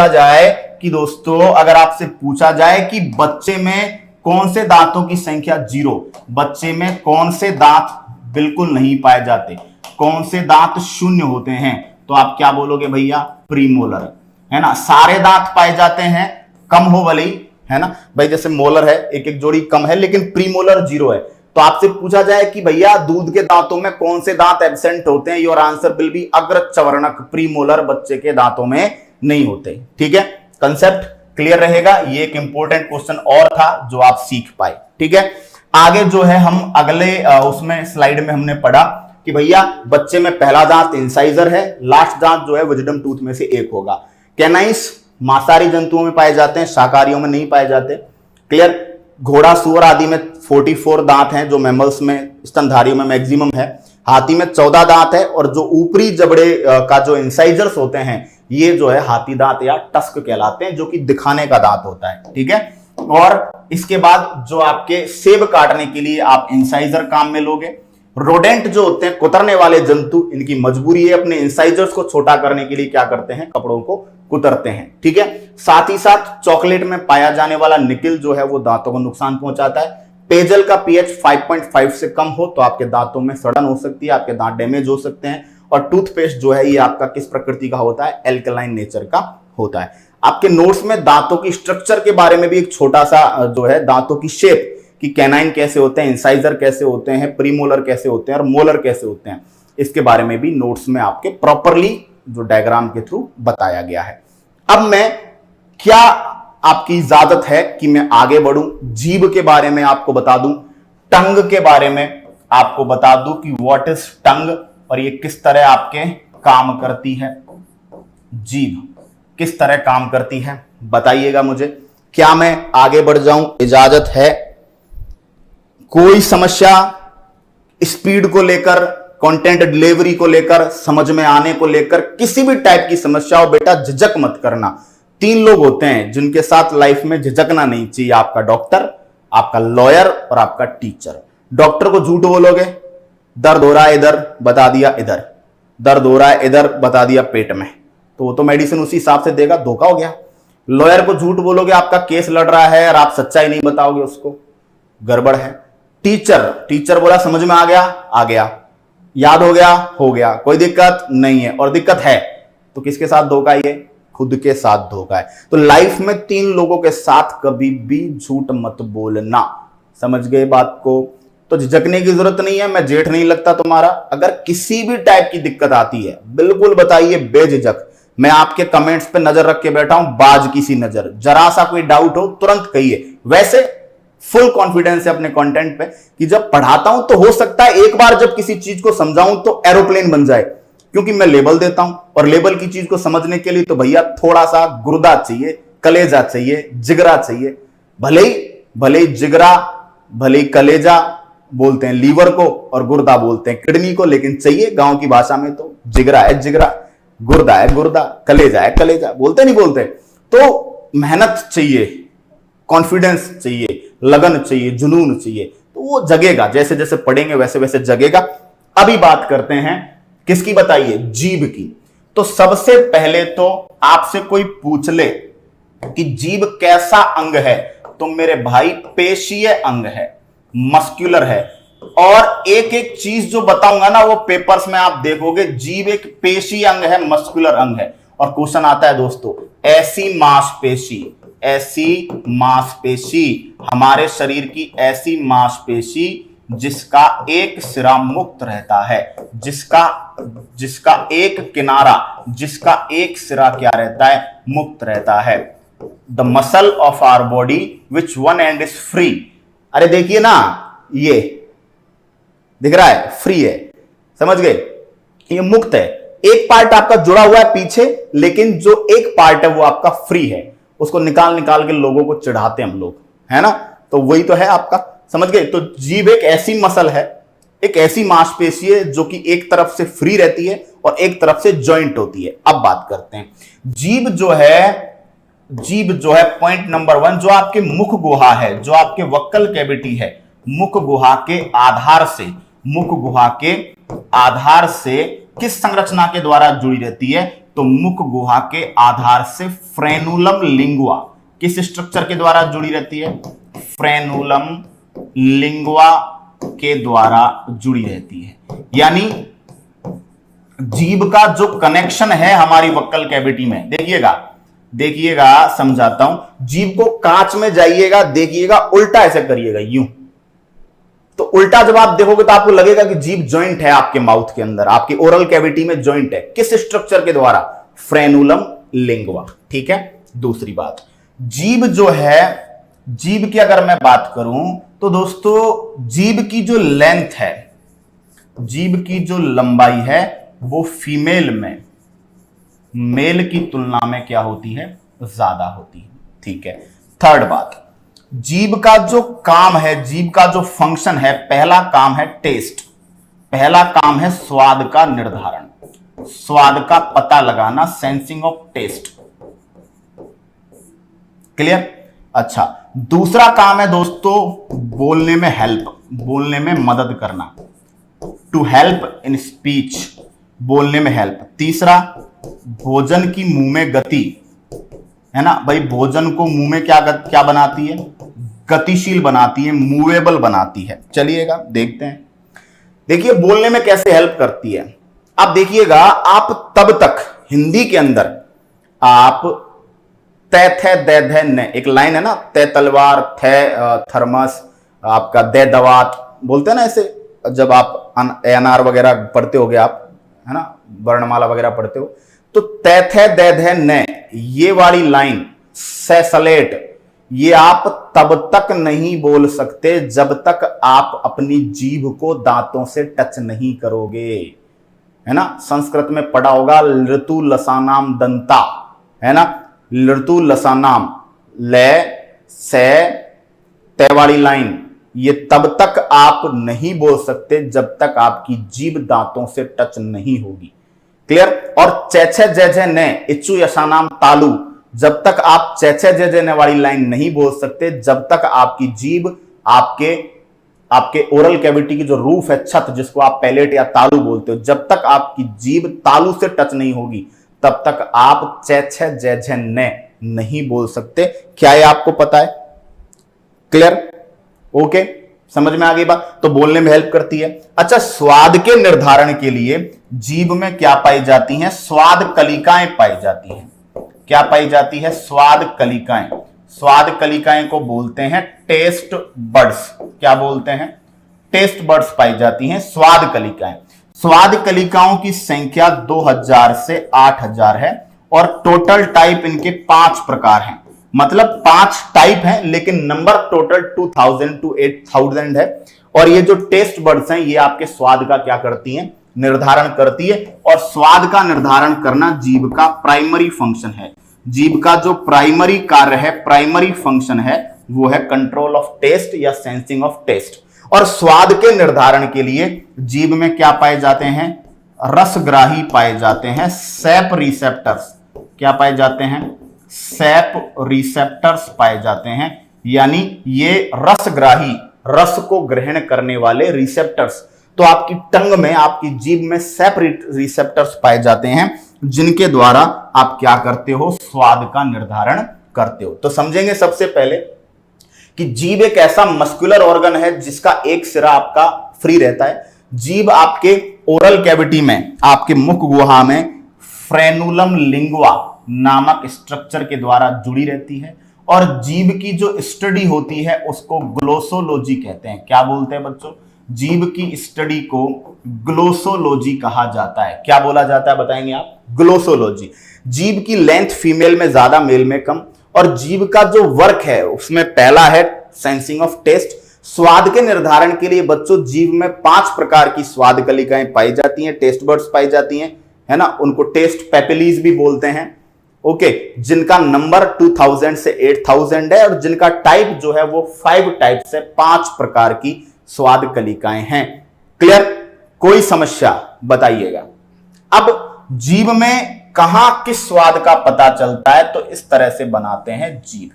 जाए कि दोस्तों, अगर आपसे पूछा जाए कि बच्चे में कौन से दांतों की संख्या 0, बच्चे में कौन से दांत बिल्कुल नहीं पाए जाते, कौन से दांत शून्य होते हैं, तो आप क्या बोलोगे भैया? प्रीमोलर, है ना। सारे दांत पाए जाते हैं, कम हो भले ही, है ना भाई, जैसे मोलर है एक जोड़ी कम है, लेकिन प्रीमोलर 0 है। तो आपसे पूछा जाए कि भैया दूध के दांतों में कौन से दांत एब्सेंट होते हैं, योर आंसर विल बी अग्रचवर्णक, प्रीमोलर बच्चे के दांतों में नहीं होते। ठीक है, कंसेप्ट क्लियर रहेगा। ये एक इंपॉर्टेंट क्वेश्चन और था जो आप सीख पाए। ठीक है, आगे जो है हम अगले उसमें स्लाइड में हमने पढ़ा कि भैया बच्चे में पहला दांत इंसाइजर है, लास्ट दांत जो है विजडम टूथ में से एक होगा। कैनाइस मांसाहारी जंतुओं में पाए जाते हैं, शाकाहारियों में नहीं पाए जाते। क्लियर? घोड़ा, सुअर आदि में 44 दांत हैं, जो मैमल्स में, स्तनधारियों में मैक्सिमम है। हाथी में 14 दांत है, और जो ऊपरी जबड़े का जो इंसाइजर्स होते हैं ये जो है हाथी दांत या टस्क कहलाते हैं, जो कि दिखाने का दांत होता है। ठीक है, और इसके बाद जो आपके सेब काटने के लिए आप इंसाइजर काम में लोगे, रोडेंट जो होते हैं, कुतरने वाले जंतु, इनकी मजबूरी है अपने इंसाइजर्स को छोटा करने के लिए क्या करते हैं, कपड़ों को कुतरते हैं। ठीक है, साथ ही साथ चॉकलेट में पाया जाने वाला निकिल जो है वो दांतों को नुकसान पहुंचाता है। पेयजल का पीएच 5.5 से कम हो तो आपके दांतों में सड़न हो सकती है, आपके दांत डैमेज हो सकते हैं। और टूथपेस्ट जो है ये आपका किस प्रकृति का होता है, एल्कलाइन नेचर का होता है। आपके नोट्स में दांतों की स्ट्रक्चर के बारे में भी एक छोटा सा जो है, दांतों की शेप कि कैनाइन कैसे होते हैं, इंसाइजर कैसे होते हैं, प्रीमोलर कैसे होते हैं और मोलर कैसे होते हैं, इसके बारे में भी नोट्स में आपके प्रॉपरली जो डायग्राम के थ्रू बताया गया है। अब मैं क्या आपकी इजाजत है कि मैं आगे बढ़ूं, जीभ के बारे में आपको बता दूं, टंग के बारे में आपको बता दूं कि व्हाट इज टंग और ये किस तरह आपके काम करती है, जीभ किस तरह काम करती है, बताइएगा मुझे। क्या मैं आगे बढ़ जाऊं, इजाजत है? कोई समस्या स्पीड को लेकर, कंटेंट डिलीवरी को लेकर, समझ में आने को लेकर, किसी भी टाइप की समस्या हो बेटा झिझक मत करना। 3 लोग होते हैं जिनके साथ लाइफ में झिझकना नहीं चाहिए, आपका डॉक्टर, आपका लॉयर और आपका टीचर। डॉक्टर को झूठ बोलोगे, दर्द हो रहा है इधर, बता दिया इधर, दर्द हो रहा है इधर, बता दिया पेट में, तो वो तो मेडिसिन उसी हिसाब से देगा, धोखा हो गया। लॉयर को झूठ बोलोगे, आपका केस लड़ रहा है और आप सच्चाई नहीं बताओगे उसको, गड़बड़ है। टीचर बोला समझ में आ गया, याद हो गया, कोई दिक्कत नहीं है, और दिक्कत है तो किसके साथ धोखा है, ये खुद के साथ धोखा है। तो लाइफ में 3 लोगों के साथ कभी भी झूठ मत बोलना, समझ गए बात को? तो झिझकने की जरूरत नहीं है, मैं जेठ नहीं लगता तुम्हारा। अगर किसी भी टाइप की दिक्कत आती है बिल्कुल बताइए बेझिझक, मैं आपके कमेंट्स पे नजर रख के बैठा हूं, बाज की सी नजर, जरा सा कोई डाउट हो तुरंत कहिए। वैसे फुल कॉन्फिडेंस है अपने कंटेंट पे कि जब पढ़ाता हूं तो हो सकता है एक बार जब किसी चीज को समझाऊं तो एरोप्लेन बन जाए, क्योंकि मैं लेबल देता हूं, और लेबल की चीज को समझने के लिए तो भैया थोड़ा सा गुर्दा चाहिए, कलेजा चाहिए, जिगरा चाहिए। भले ही जिगरा, भले ही कलेजा बोलते हैं लीवर को और गुर्दा बोलते हैं किडनी को, लेकिन चाहिए गांव की भाषा में तो जिगरा है जिगरा, गुर्दा है गुर्दा, कलेजा है कलेजा, बोलते नहीं बोलते? तो मेहनत चाहिए, कॉन्फिडेंस चाहिए, लगन चाहिए, जुनून चाहिए, तो वो जगेगा, जैसे जैसे पढ़ेंगे वैसे वैसे जगेगा। अभी बात करते हैं किसकी, बताइए, जीभ की। तो सबसे पहले तो आपसे कोई पूछ ले कि जीभ कैसा अंग है, तो मेरे भाई पेशीय अंग है, मस्कुलर है। और एक एक चीज जो बताऊंगा ना वो पेपर्स में आप देखोगे, जीभ एक पेशी अंग है, मस्कुलर अंग है। और क्वेश्चन आता है दोस्तों, ऐसी मांसपेशी, हमारे शरीर की ऐसी मांसपेशी जिसका एक सिरा मुक्त रहता है, जिसका एक किनारा, जिसका एक सिरा क्या रहता है, मुक्त रहता है। The muscle of our body which one end is free. अरे देखिए ना, ये दिख रहा है, फ्री है, समझ गए, ये मुक्त है। एक पार्ट आपका जुड़ा हुआ है पीछे, लेकिन जो एक पार्ट है वो आपका फ्री है, उसको निकाल के लोगों को चढ़ाते हम लोग, है ना? तो वही तो है आपका, समझ गए? तो जीभ एक ऐसी मसल है, एक ऐसी मांसपेशी है जो कि एक तरफ से फ्री रहती है और एक तरफ से जॉइंट होती है। अब बात करते हैं जीभ जो है पॉइंट नंबर 1, जो आपके मुख गुहा है, जो आपके वक्कल कैविटी है, मुख गुहा के आधार से किस संरचना के द्वारा जुड़ी रहती है, तो मुख गुहा के आधार से फ्रेनुलम लिंगुआ किस स्ट्रक्चर के द्वारा जुड़ी रहती है, फ्रेनुलम लिंगुआ के द्वारा जुड़ी रहती है। यानी जीभ का जो कनेक्शन है हमारी वक्कल कैविटी में, देखिएगा समझाता हूं। जीभ को कांच में जाइएगा, देखिएगा, उल्टा ऐसे करिएगा, यूं। तो उल्टा जब आप देखोगे तो आपको लगेगा कि जीभ जॉइंट है आपके माउथ के अंदर, आपकी ओरल कैविटी में जॉइंट है। किस स्ट्रक्चर के द्वारा? Frenulum lingua. ठीक है। दूसरी बात, जीभ जो है, जीभ की अगर मैं बात करूं तो दोस्तों जीभ की जो लेंथ है, जीभ की जो लंबाई है वो फीमेल में मेल की तुलना में क्या होती है, ज्यादा होती है। ठीक है। थर्ड बात, जीभ का जो काम है, जीभ का जो फंक्शन है, पहला काम है टेस्ट, पहला काम है स्वाद का निर्धारण, स्वाद का पता लगाना, सेंसिंग ऑफ टेस्ट। क्लियर? अच्छा, दूसरा काम है दोस्तों बोलने में हेल्प, बोलने में मदद करना। टू हेल्प इन स्पीच, बोलने में हेल्प। तीसरा, भोजन की मुंह में गति, है ना भाई, भोजन को मुंह में क्या बनाती है, गतिशील बनाती है, मूवेबल बनाती है। चलिएगा देखते हैं। देखिए बोलने में कैसे हेल्प करती है। आप देखिएगा, आप तब तक हिंदी के अंदर आप तय थे दे धे ने, एक लाइन है ना, तय तलवार, थे थर्मस, आपका दे दवात बोलते हैं ना ऐसे, जब आप एनआर वगैरह पढ़ते होगे आप, है ना, वर्णमाला वगैरह पढ़ते हो, तो तय थे दे धे ने, ये वाली लाइन से सलेट, ये आप तब तक नहीं बोल सकते जब तक आप अपनी जीभ को दांतों से टच नहीं करोगे, है ना। संस्कृत में पढ़ा होगा ऋतु लसानाम दंता, है ना, ऋतु लसानाम, ले से तय वाली लाइन, ये तब तक आप नहीं बोल सकते जब तक आपकी जीभ दांतों से टच नहीं होगी। क्लियर। और चैछे जय ने, इच्छु यशानाम तालु, जब तक आप चैछे जय ने वाली लाइन नहीं बोल सकते जब तक आपकी जीभ आपके ओरल कैविटी की जो रूफ है, छत, जिसको आप पैलेट या तालु बोलते हो, जब तक आपकी जीभ तालु से टच नहीं होगी तब तक आप चैछे जय ने नहीं बोल सकते। क्या ये आपको पता है? क्लियर? ओके, समझ में आ गई बात। तो बोलने में हेल्प करती है। अच्छा, स्वाद के निर्धारण के लिए जीभ में क्या पाई जाती हैं? स्वाद कलिकाएं पाई जाती हैं। क्या पाई जाती है? स्वाद कलिकाएं। स्वाद कलिकाएं को बोलते हैं टेस्ट बड्स। क्या बोलते हैं? टेस्ट बड्स पाई जाती हैं स्वाद कलिकाएं। स्वाद कलिकाओं की संख्या 2000 से 8000 है और टोटल टाइप इनके 5 प्रकार हैं। मतलब 5 टाइप हैं, लेकिन नंबर टोटल 2000 to 8000 है। और ये जो टेस्ट बड्स हैं, ये आपके स्वाद का क्या करती हैं? निर्धारण करती है। और स्वाद का निर्धारण करना जीभ का प्राइमरी फंक्शन है। जीभ का जो प्राइमरी कार्य है, प्राइमरी फंक्शन है, वो है कंट्रोल ऑफ टेस्ट या सेंसिंग ऑफ टेस्ट। और स्वाद के निर्धारण के लिए जीभ में क्या पाए जाते हैं? रसग्राही पाए जाते हैं, सैप रिसेप्टर्स। क्या पाए जाते हैं? सैप रिसेप्टर्स पाए जाते हैं। यानी ये रसग्राही, रस को ग्रहण करने वाले रिसेप्टर्स। तो आपकी टंग में, आपकी जीभ में सैप रिसेप्टर्स पाए जाते हैं, जिनके द्वारा आप क्या करते हो? स्वाद का निर्धारण करते हो। तो समझेंगे सबसे पहले कि जीभ एक ऐसा मस्कुलर ऑर्गन है जिसका एक सिरा आपका फ्री रहता है। जीभ आपके ओरल कैविटी में, आपके मुख गुहा में फ्रेनुलम लिंगुआ नामक स्ट्रक्चर के द्वारा जुड़ी रहती है। और जीभ की जो स्टडी होती है उसको ग्लोसोलॉजी कहते हैं। क्या बोलते हैं बच्चों? जीभ की स्टडी को ग्लोसोलॉजी कहा जाता है। क्या बोला जाता है बताएंगे आप? ग्लोसोलॉजी। जीभ की लेंथ फीमेल में ज्यादा, मेल में कम। और जीभ का जो वर्क है उसमें पहला है सेंसिंग ऑफ टेस्ट। स्वाद के निर्धारण के लिए बच्चों जीभ में 5 प्रकार की स्वाद कलिकाएं पाई जाती हैं, टेस्ट बड्स पाई जाती हैं, है ना। उनको टेस्ट पेपिलीज भी बोलते हैं। ओके, जिनका नंबर 2000 से 8000 है और जिनका टाइप जो है वो 5 टाइप से 5 प्रकार की स्वाद कलिकाएं हैं। क्लियर? कोई समस्या बताइएगा। अब जीभ में कहां किस स्वाद का पता चलता है, तो इस तरह से बनाते हैं जीभ।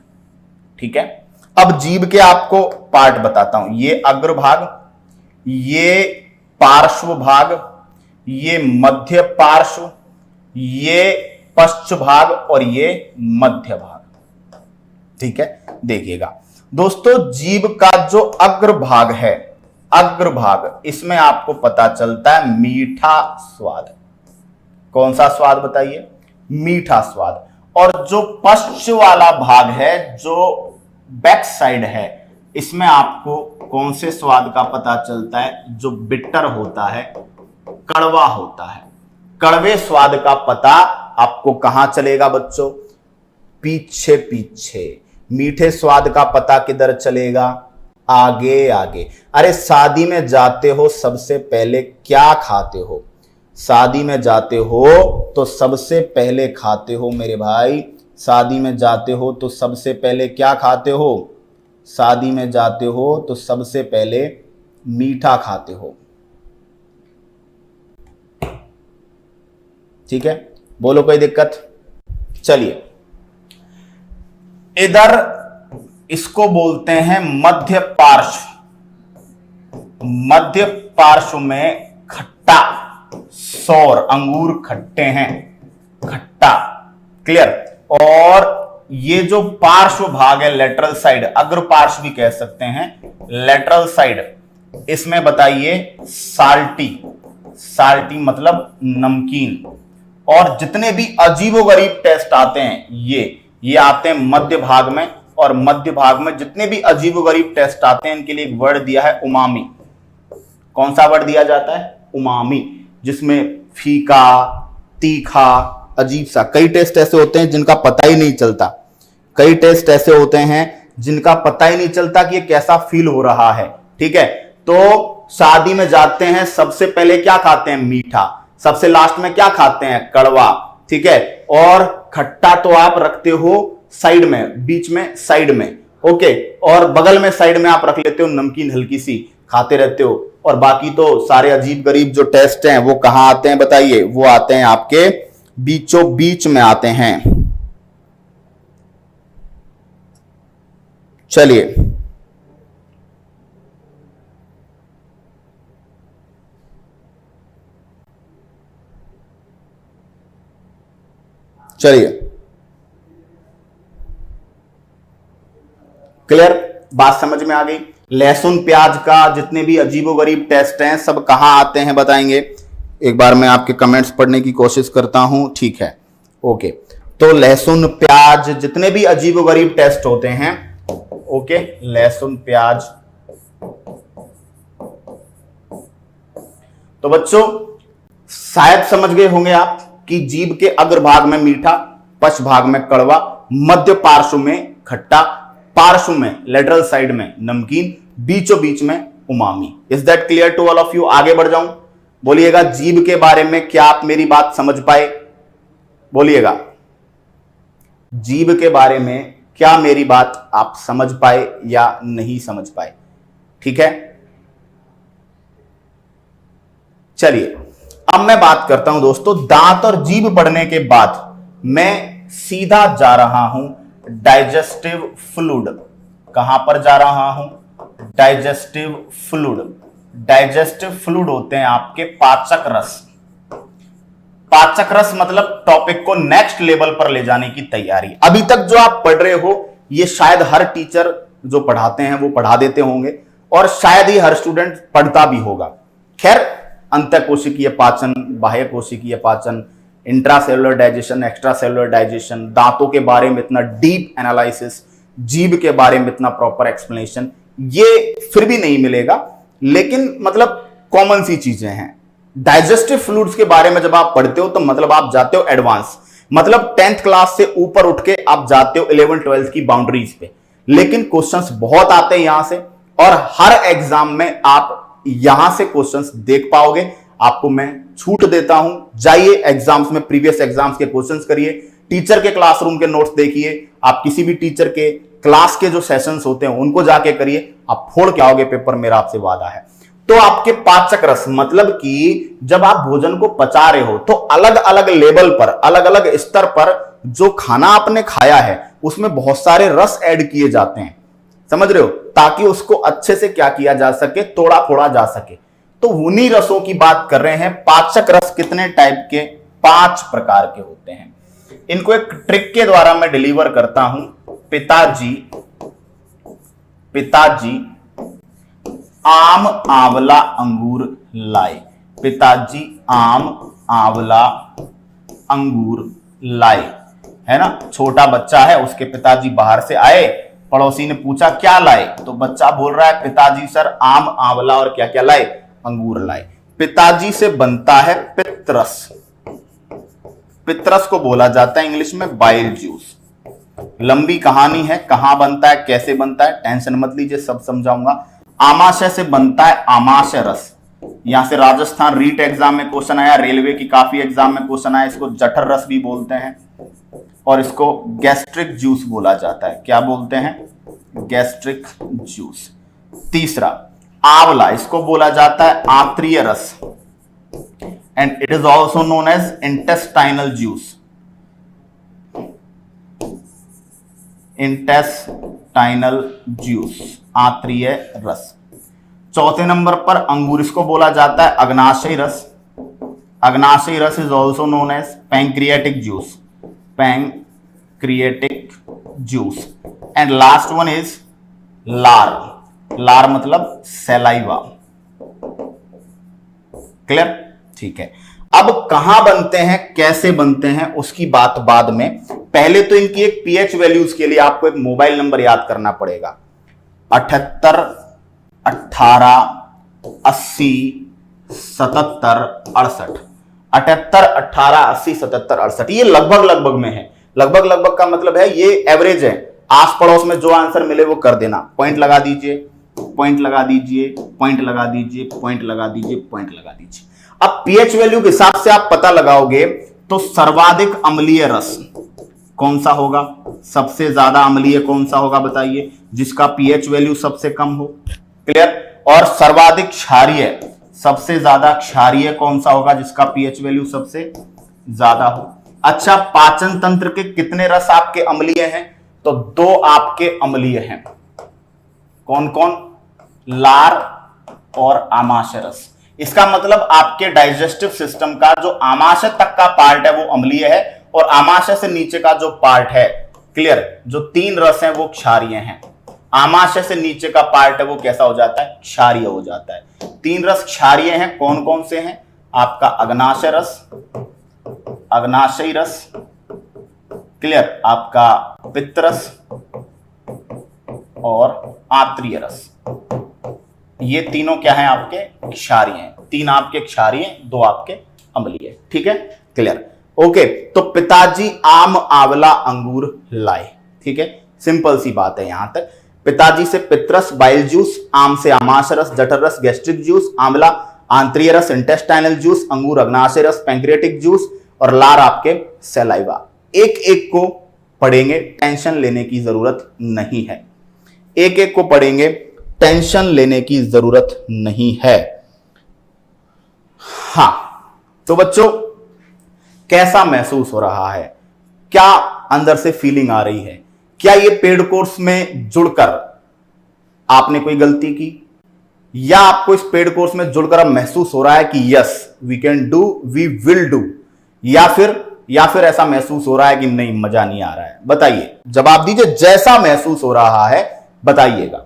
ठीक है। अब जीभ के आपको पार्ट बताता हूं। ये अग्रभाग, ये पार्श्व भाग, ये मध्य पार्श्व, ये पश्च भाग और ये मध्य भाग। ठीक है, देखिएगा दोस्तों, जीभ का जो अग्रभाग है, अग्रभाग, इसमें आपको पता चलता है मीठा स्वाद। कौन सा स्वाद बताइए? मीठा स्वाद। और जो पश्च वाला भाग है, जो बैक साइड है, इसमें आपको कौन से स्वाद का पता चलता है? जो बिटर होता है, कड़वा होता है। कड़वे स्वाद का पता आपको कहां चलेगा बच्चों? पीछे पीछे। मीठे स्वाद का पता किधर चलेगा? आगे आगे। अरे शादी में जाते हो सबसे पहले क्या खाते हो? शादी में जाते हो तो सबसे पहले खाते हो मेरे भाई, शादी में जाते हो तो सबसे पहले क्या खाते हो? शादी में जाते हो तो सबसे पहले मीठा खाते हो। ठीक है, बोलो कोई दिक्कत? चलिए, इधर इसको बोलते हैं मध्य पार्श्व। मध्य पार्श्व में खट्टा, सौर, अंगूर खट्टे हैं, खट्टा, क्लियर। और ये जो पार्श्व भाग है लेटरल साइड, अग्र पार्श्व भी कह सकते हैं, लेटरल साइड, इसमें बताइए साल्टी, साल्टी मतलब नमकीन। और जितने भी अजीबोगरीब टेस्ट आते हैं ये आते हैं मध्य भाग में, और मध्य भाग में जितने भी अजीबोगरीब टेस्ट आते हैं इनके लिए एक वर्ड दिया है उमामी। कौन सा वर्ड दिया जाता है? उमामी, जिसमें फीका, तीखा, अजीब सा, कई टेस्ट ऐसे होते हैं जिनका पता ही नहीं चलता, कई टेस्ट ऐसे होते हैं जिनका पता ही नहीं चलता कि ये कैसा फील हो रहा है, ठीक है। तो शादी में जाते हैं, सबसे पहले क्या खाते हैं? मीठा, सबसे लास्ट में क्या खाते हैं? कड़वा, ठीक है। और खट्टा तो आप रखते हो साइड में, बीच में साइड में, ओके, और बगल में साइड में आप रख लेते हो नमकीन, हल्की सी खाते रहते हो। और बाकी तो सारे अजीब गरीब जो टेस्ट हैं वो कहां आते हैं बताइए? वो आते हैं आपके बीचों बीच में आते हैं। चलिए चलिए, क्लियर, बात समझ में आ गई। लहसुन प्याज का जितने भी अजीबोगरीब टेस्ट हैं सब कहां आते हैं बताएंगे? एक बार मैं आपके कमेंट्स पढ़ने की कोशिश करता हूं, ठीक है, ओके। तो लहसुन प्याज जितने भी अजीबोगरीब टेस्ट होते हैं, ओके, लहसुन प्याज। तो बच्चों शायद समझ गए होंगे आप कि जीभ के अग्र भाग में मीठा, पश्च भाग में कड़वा, मध्य पार्श्व में खट्टा, पार्श्व में लेटरल साइड में नमकीन, बीचों बीच में umami. Is that clear to all of you? आगे बढ़ जाऊं, बोलिएगा जीभ के बारे में क्या आप मेरी बात समझ पाए? बोलिएगा जीभ के बारे में क्या मेरी बात आप समझ पाए या नहीं समझ पाए? ठीक है, चलिए अब मैं बात करता हूं दोस्तों, दांत और जीभ पढ़ने के बाद मैं सीधा जा रहा हूं डाइजेस्टिव फ्लूइड। कहां पर जा रहा हूं? Digestive fluid. डाइजेस्टिव फ्लूइड होते हैं आपके पाचक रस। पाचक रस मतलब टॉपिक को नेक्स्ट लेवल पर ले जाने की तैयारी। अभी तक जो आप पढ़ रहे हो ये शायद हर टीचर जो पढ़ाते हैं वो पढ़ा देते होंगे, और शायद ही हर स्टूडेंट पढ़ता भी होगा। खैर, अंतःकोशिकीय पाचन, बाह्य कोशिकीय पाचन, intracellular digestion, extra cellular digestion, दांतों के बारे में इतना डीप एनालिसिस, जीभ के बारे में इतना प्रॉपर एक्सप्लेनेशन, ये फिर भी नहीं मिलेगा, लेकिन मतलब कॉमन सी चीजें हैं। डाइजेस्टिव फ्लूइड्स के बारे में जब आप पढ़ते हो तो मतलब आप जाते हो एडवांस, मतलब 10th क्लास से ऊपर उठ के आप जाते हो 11th 12th की बाउंड्रीज पे। लेकिन क्वेश्चंस बहुत आते हैं यहां से, और हर एग्जाम में आप यहां से क्वेश्चंस देख पाओगे। आपको मैं छूट देता हूं, जाइए एग्जाम्स में प्रीवियस एग्जाम्स के क्वेश्चंस करिए, टीचर के क्लासरूम के नोट्स देखिए, आप किसी भी टीचर के क्लास के जो सेशंस होते हैं उनको जाके करिए, आप फोड़ के आओगे पेपर, मेरा आपसे वादा है। तो आपके पाचक रस मतलब कि जब आप भोजन को पचा रहे हो तो अलग अलग लेवल पर, अलग अलग स्तर पर जो खाना आपने खाया है उसमें बहुत सारे रस ऐड किए जाते हैं, समझ रहे हो, ताकि उसको अच्छे से क्या किया जा सके, तोड़ा फोड़ा जा सके। तो उन्हीं रसों की बात कर रहे हैं। पाचक रस कितने टाइप के? 5 प्रकार के होते हैं। इनको एक ट्रिक के द्वारा मैं डिलीवर करता हूं। पिताजी आम, आंवला, अंगूर लाए। पिताजी आम, आंवला, अंगूर लाए, है ना। छोटा बच्चा है, उसके पिताजी बाहर से आए, पड़ोसी ने पूछा क्या लाए, तो बच्चा बोल रहा है पिताजी सर आम, आंवला और क्या क्या लाए? अंगूर लाए। पिताजी से बनता है पित्रस। पित्रस को बोला जाता है इंग्लिश में बाइल जूस। लंबी कहानी है, कहां बनता है, कैसे बनता है, टेंशन मत लीजिए, सब समझाऊंगा। आमाशय से बनता है आमाशय रस। यहां से राजस्थान रीट एग्जाम में क्वेश्चन आया, रेलवे की काफी एग्जाम में क्वेश्चन आया। इसको जठर रस भी बोलते हैं, और इसको गैस्ट्रिक जूस बोला जाता है। क्या बोलते हैं? Gastric juice. तीसरा आंवला, इसको बोला जाता है आंत्रीय रस, and it is also known as intestinal juice. Intestinal juice, आंत्रीय रस। चौथे नंबर पर अंगूर, इसको बोला जाता है अग्नाशयी रस। अग्नाशयी रस is also known as pancreatic juice, pancreatic juice. And last one is लार, लार मतलब सैलाइवा। क्लियर? ठीक है। अब कहां बनते हैं, कैसे बनते हैं, उसकी बात बाद में। पहले तो इनकी एक पीएच वैल्यूज के लिए आपको एक मोबाइल नंबर याद करना पड़ेगा, 78 18 80 77 68। 78 18 80 77 68 ये लगभग लगभग में है। लगभग लगभग का मतलब है ये एवरेज है, आस पड़ोस में जो आंसर मिले वो कर देना। पॉइंट लगा दीजिए, पॉइंट लगा दीजिए, पॉइंट लगा दीजिए, पॉइंट लगा दीजिए, पॉइंट लगा दीजिए। अब पीएच वैल्यू के हिसाब से आप पता लगाओगे तो सर्वाधिक अम्लीय रस कौन सा होगा, सबसे ज्यादा अम्लीय कौन सा होगा बताइए, जिसका पीएच वैल्यू सबसे कम हो। क्लियर? और सर्वाधिक क्षारीय, सबसे ज्यादा क्षारीय कौन सा होगा, जिसका पीएच वैल्यू सबसे ज्यादा हो। अच्छा, पाचन तंत्र के कितने रस आपके अम्लीय हैं, तो 2 आपके अम्लीय हैं। कौन कौन? लार और आमाशय रस। इसका मतलब आपके डाइजेस्टिव सिस्टम का जो आमाशय तक का पार्ट है वो अम्लीय है, और आमाशय से नीचे का जो पार्ट है, क्लियर, जो 3 रस हैं वो क्षारीय हैं। आमाशय से नीचे का पार्ट है वो कैसा हो जाता है, क्षारीय हो जाता है। 3 रस क्षारीय हैं, कौन कौन से हैं? आपका अग्नाशय रस, अग्नाशयी रस, क्लियर, आपका पित्तरस और आंत्रीय रस। ये तीनों क्या हैं आपके, क्षारीय हैं। 3 आपके क्षारीय, 2 आपके अम्लीय। ठीक है, क्लियर? ओके, तो पिताजी आम आंवला अंगूर लाए। ठीक है, सिंपल सी बात है यहां तक। पिताजी से पित्तरस बाइल जूस, आम से आमाशय रस, जठर रस गैस्ट्रिक जूस, आंवला आंतरीय रस इंटेस्टाइनल जूस, अंगूर अग्नाशय रस पैंक्रियाटिक जूस, और लार आपके सैलाइवा। एक एक को पढ़ेंगे, टेंशन लेने की जरूरत नहीं है। एक एक को पढ़ेंगे, टेंशन लेने की जरूरत नहीं है। हां, तो बच्चों कैसा महसूस हो रहा है, क्या अंदर से फीलिंग आ रही है? क्या ये पेड कोर्स में जुड़कर आपने कोई गलती की, या आपको इस पेड कोर्स में जुड़कर अब महसूस हो रहा है कि yes we can do, we will do, या फिर ऐसा महसूस हो रहा है कि नहीं मजा नहीं आ रहा है? बताइए, जवाब दीजिए। जैसा महसूस हो रहा है बताइएगा,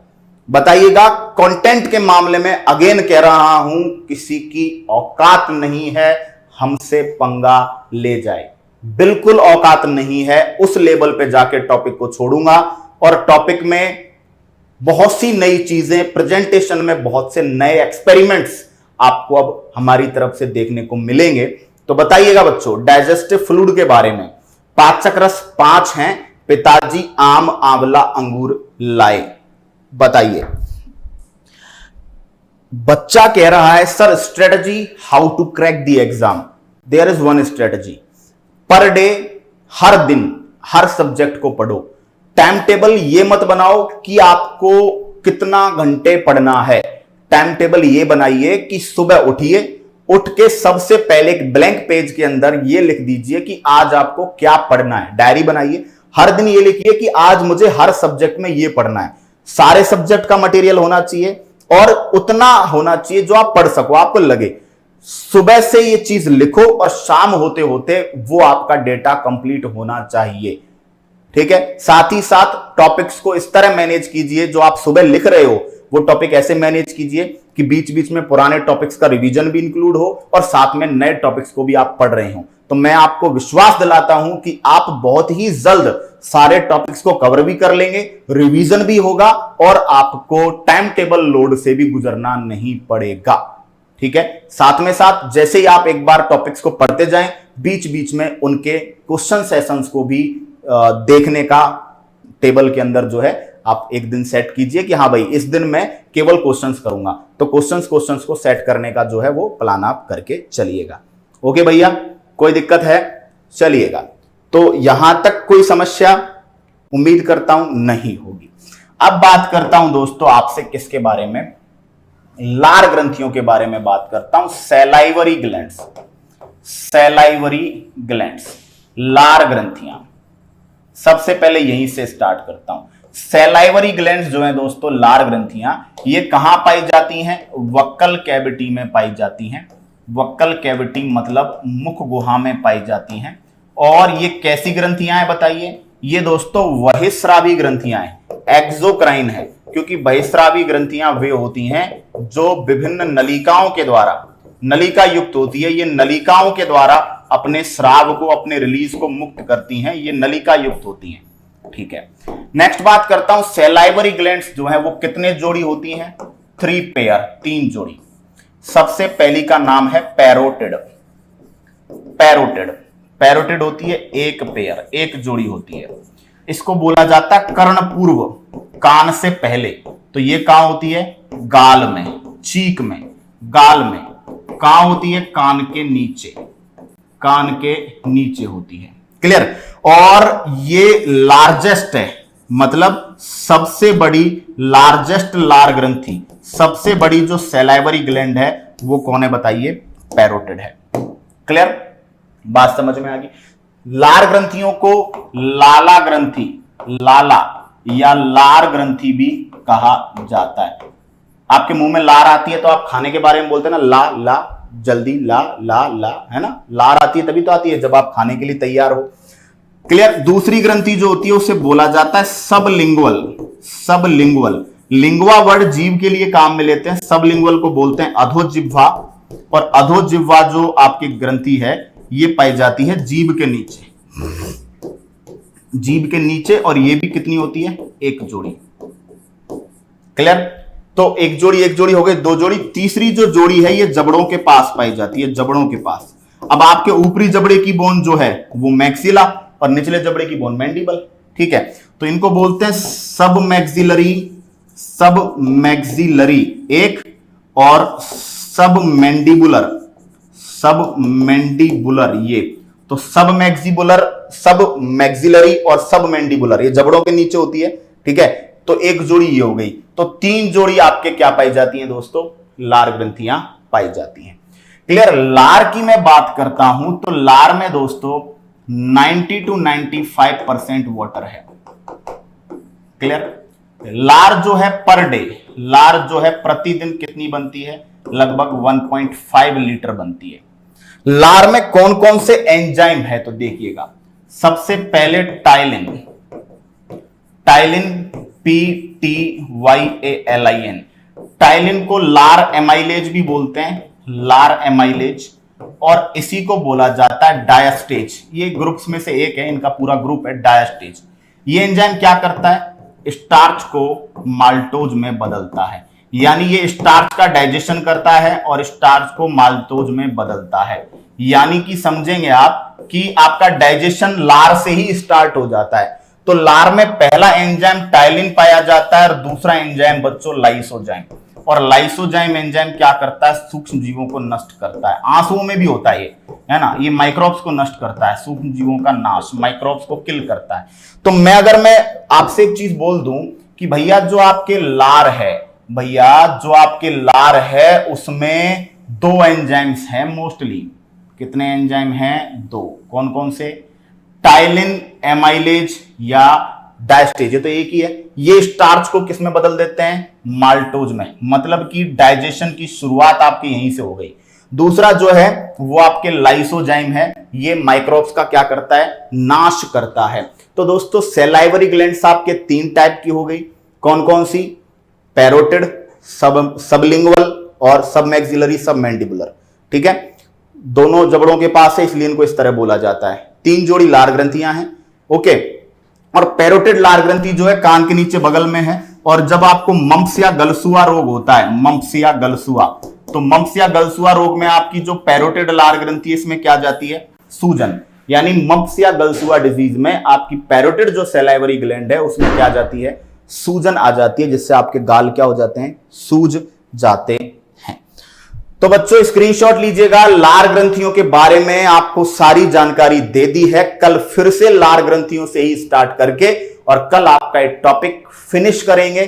बताइएगा। कंटेंट के मामले में अगेन कह रहा हूं, किसी की औकात नहीं है हमसे पंगा ले जाए, बिल्कुल औकात नहीं है। उस लेवल पे जाके टॉपिक को छोड़ूंगा, और टॉपिक में बहुत सी नई चीजें, प्रेजेंटेशन में बहुत से नए एक्सपेरिमेंट्स आपको अब हमारी तरफ से देखने को मिलेंगे। तो बताइएगा बच्चों, डाइजेस्टिव फ्लूइड के बारे में पाचक रस 5 हैं, पिताजी आम आंवला अंगूर लाए। बताइए, बच्चा कह रहा है sir strategy how to crack the exam. There is one strategy, per day, हर दिन हर सब्जेक्ट को पढ़ो। टाइम टेबल ये मत बनाओ कि आपको कितना घंटे पढ़ना है, टाइम टेबल ये बनाइए कि सुबह उठिए, उठ के सबसे पहले एक ब्लैंक पेज के अंदर ये लिख दीजिए कि आज आपको क्या पढ़ना है। डायरी बनाइए, हर दिन ये लिखिए कि आज मुझे हर सब्जेक्ट में ये पढ़ना है। सारे सब्जेक्ट का मटेरियल होना चाहिए, और उतना होना चाहिए जो आप पढ़ सको, आपको लगे। सुबह से ये चीज लिखो, और शाम होते होते वो आपका डेटा कंप्लीट होना चाहिए। ठीक है, साथ ही साथ टॉपिक्स को इस तरह मैनेज कीजिए, जो आप सुबह लिख रहे हो वो टॉपिक ऐसे मैनेज कीजिए कि बीच बीच में पुराने टॉपिक्स का रिवीजन भी इंक्लूड हो, और साथ में नए टॉपिक्स को भी आप पढ़ रहे हो। तो मैं आपको विश्वास दिलाता हूं कि आप बहुत ही जल्द सारे टॉपिक्स को कवर भी कर लेंगे, रिवीजन भी होगा, और आपको टाइम टेबल लोड से भी गुजरना नहीं पड़ेगा। ठीक है, साथ में साथ जैसे ही आप एक बार टॉपिक्स को पढ़ते जाएं, बीच बीच में उनके क्वेश्चन सेशंस को भी देखने का टेबल के अंदर जो है आप एक दिन सेट कीजिए कि हाँ भाई इस दिन मैं केवल क्वेश्चंस करूंगा। तो क्वेश्चंस को सेट करने का जो है वो प्लान आप करके चलिएगा। ओके भैया, कोई दिक्कत है? चलिएगा, तो यहां तक कोई समस्या उम्मीद करता हूं नहीं होगी। अब बात करता हूं दोस्तों आपसे किसके बारे में, लार ग्रंथियों के बारे में बात करता हूं। सैलाइवरी ग्लैंड्स, सैलाइवरी ग्लैंड्स, लार ग्रंथियां। सबसे पहले यहीं से स्टार्ट करता हूं। सैलाइवरी ग्लैंड्स जो है दोस्तों, लार ग्रंथियां, ये कहां पाई जाती हैं? वक्कल कैविटी में पाई जाती हैं। वक्कल कैविटी मतलब मुख गुहा में पाई जाती हैं। और ये कैसी ग्रंथियां हैं बताइए? ये दोस्तों बहिस्रावी ग्रंथियां हैं, एक्सोक्राइन है, क्योंकि बहिस्रावी ग्रंथियां वे होती हैं जो विभिन्न नलिकाओं के द्वारा, नलिका युक्त होती है, ये नलिकाओं के द्वारा अपने स्राव को, अपने रिलीज को मुक्त करती हैं, ये नलिका युक्त होती हैं। ठीक है, नेक्स्ट बात करता हूं, सैलाइवरी ग्लैंड्स जो है वो कितने जोड़ी होती हैं? 3 पेयर, 3 जोड़ी। सबसे पहली का नाम है पैरोटिड। पैरोटिड, पैरोटिड होती है एक पेयर, एक जोड़ी होती है। इसको बोला जाता है कर्ण पूर्व, कान से पहले। तो ये कहां होती है? गाल में, चीक में, गाल में। कहां होती है? कान के नीचे, कान के नीचे होती है। क्लियर? और ये लार्जेस्ट है, मतलब सबसे बड़ी, लार्जेस्ट लार ग्रंथि, सबसे बड़ी जो सैलाइवरी ग्लैंड है वो कौन है बताइए? पैरोटिड है। क्लियर? बात समझ में आ गई? लार ग्रंथियों को लाला ग्रंथि, लाला या लार ग्रंथि भी कहा जाता है। आपके मुंह में लार आती है तो आप खाने के बारे में बोलते हैं ना, ला ला, जल्दी ला ला ला, है ना? लार आती है तभी तो आती है जब आप खाने के लिए तैयार हो। क्लियर? दूसरी ग्रंथि जो होती है उसे बोला जाता है सबलिंगुअल। सबलिंगुअल, लिंगुआ वर्ड जीभ के लिए काम में लेते हैं, सबलिंगुअल को बोलते हैं अधोजिह्वा। और अधोजिह्वा जो आपकी ग्रंथि है ये पाई जाती है जीभ के नीचे, जीभ के नीचे। और ये भी कितनी होती है? एक जोड़ी। क्लियर? तो एक जोड़ी हो गई, 2 जोड़ी। तीसरी जो जोड़ी है ये जबड़ों के पास पाई जाती है, जबड़ों के पास। अब आपके ऊपरी जबड़े की बोन जो है वो मैक्सिला और निचले जबड़े की बोन मैंडिबल। ठीक है, तो इनको बोलते हैं सब मैक्सिलरी, सब मैक्सिलरी एक, और सब मैंडिबुलर, सब मैंडिबुलर ये। तो सब मैक्सिबुलर, सब मैक्सिलरी और सब मैंडिबुलर ये जबड़ों के नीचे होती है। ठीक है, तो एक जोड़ी ये हो गई। तो 3 जोड़ी आपके क्या पाई जाती हैं दोस्तों? लार ग्रंथियां पाई जाती हैं। क्लियर? लार की मैं बात करता हूं तो लार में दोस्तों 90 to 95% वाटर है। क्लियर? लार जो है पर डे, लार जो है प्रतिदिन कितनी बनती है? लगभग 1.5 लीटर बनती है। लार में कौन कौन से एंजाइम है तो देखिएगा। सबसे पहले टाइलिन, टाइलिन PTYALIN, टाइलिन को लार एमाइलेज भी बोलते हैं, लार एमाइलेज। और इसी को बोला जाता है डायस्टेज। ये ग्रुप्स में से एक है, इनका पूरा ग्रुप है डायस्टेज। ये एंजाइम क्या करता है? स्टार्च को माल्टोज में बदलता है, यानी ये स्टार्च का डाइजेशन करता है और स्टार्च को माल्टोज में बदलता है। यानी कि समझेंगे आप कि आपका डाइजेशन लार से ही स्टार्ट हो जाता है। तो लार में पहला एंजाइम टाइलिन पाया जाता है और दूसरा एंजाइम बच्चों लाइसोजाइम। और लाइसोजाइम एंजाइम क्या करता है? सूक्ष्म जीवों को नष्ट करता है। आंसुओं में भी होता है ये, है ना? ये माइक्रोब्स को नष्ट करता है, सूक्ष्म जीवों का नाश, माइक्रोब्स को किल करता है। तो अगर मैं आपसे एक चीज बोल दूं कि भैया जो आपके लार है, भैया जो आपके लार है उसमें 2 एंजाइम्स हैं मोस्टली। कितने एंजाइम हैं? 2। कौन कौन से? टाइलिन एमाइलेज या डायस्टेज, ये तो एक ही है। ये स्टार्च को किस में बदल देते हैं? माल्टोज में। मतलब कि डाइजेशन की शुरुआत आपकी यहीं से हो गई। दूसरा जो है वो आपके लाइसोजाइम है, ये माइक्रोब्स का क्या करता है? नाश करता है। तो दोस्तों सैलाइवरी ग्लैंड्स आपके 3 टाइप की हो गई। कौन कौन सी? पैरोटिड, सबलिंगुअल और सब मैक्सिलरी, सब मैंडिबुलर। ठीक है, दोनों जबड़ों के पास है इसलिए इनको इस तरह बोला जाता है। 3 जोड़ी लार ग्रंथियां हैं। ओके, और पैरोटिड लार ग्रंथि जो है कान के नीचे बगल में है। और जब आपको मम्प्स या गलसुआ रोग होता है, मम्प्स या गलसुआ, तो मम्प्स या गलसुआ रोग में आपकी जो पैरोटिड लार ग्रंथि है इसमें क्या जाती है? सूजन। यानी मम्प्स या गलसुआ डिजीज में आपकी पैरोटिड जो सैलाइवरी ग्लैंड है उसमें क्या जाती है? सूजन आ जाती है, जिससे आपके गाल क्या हो जाते हैं? सूज जाते हैं। तो बच्चों स्क्रीनशॉट लीजिएगा। लार ग्रंथियों के बारे में आपको सारी जानकारी दे दी है। कल फिर से लार ग्रंथियों से ही स्टार्ट करके और कल आपका एक टॉपिक फिनिश करेंगे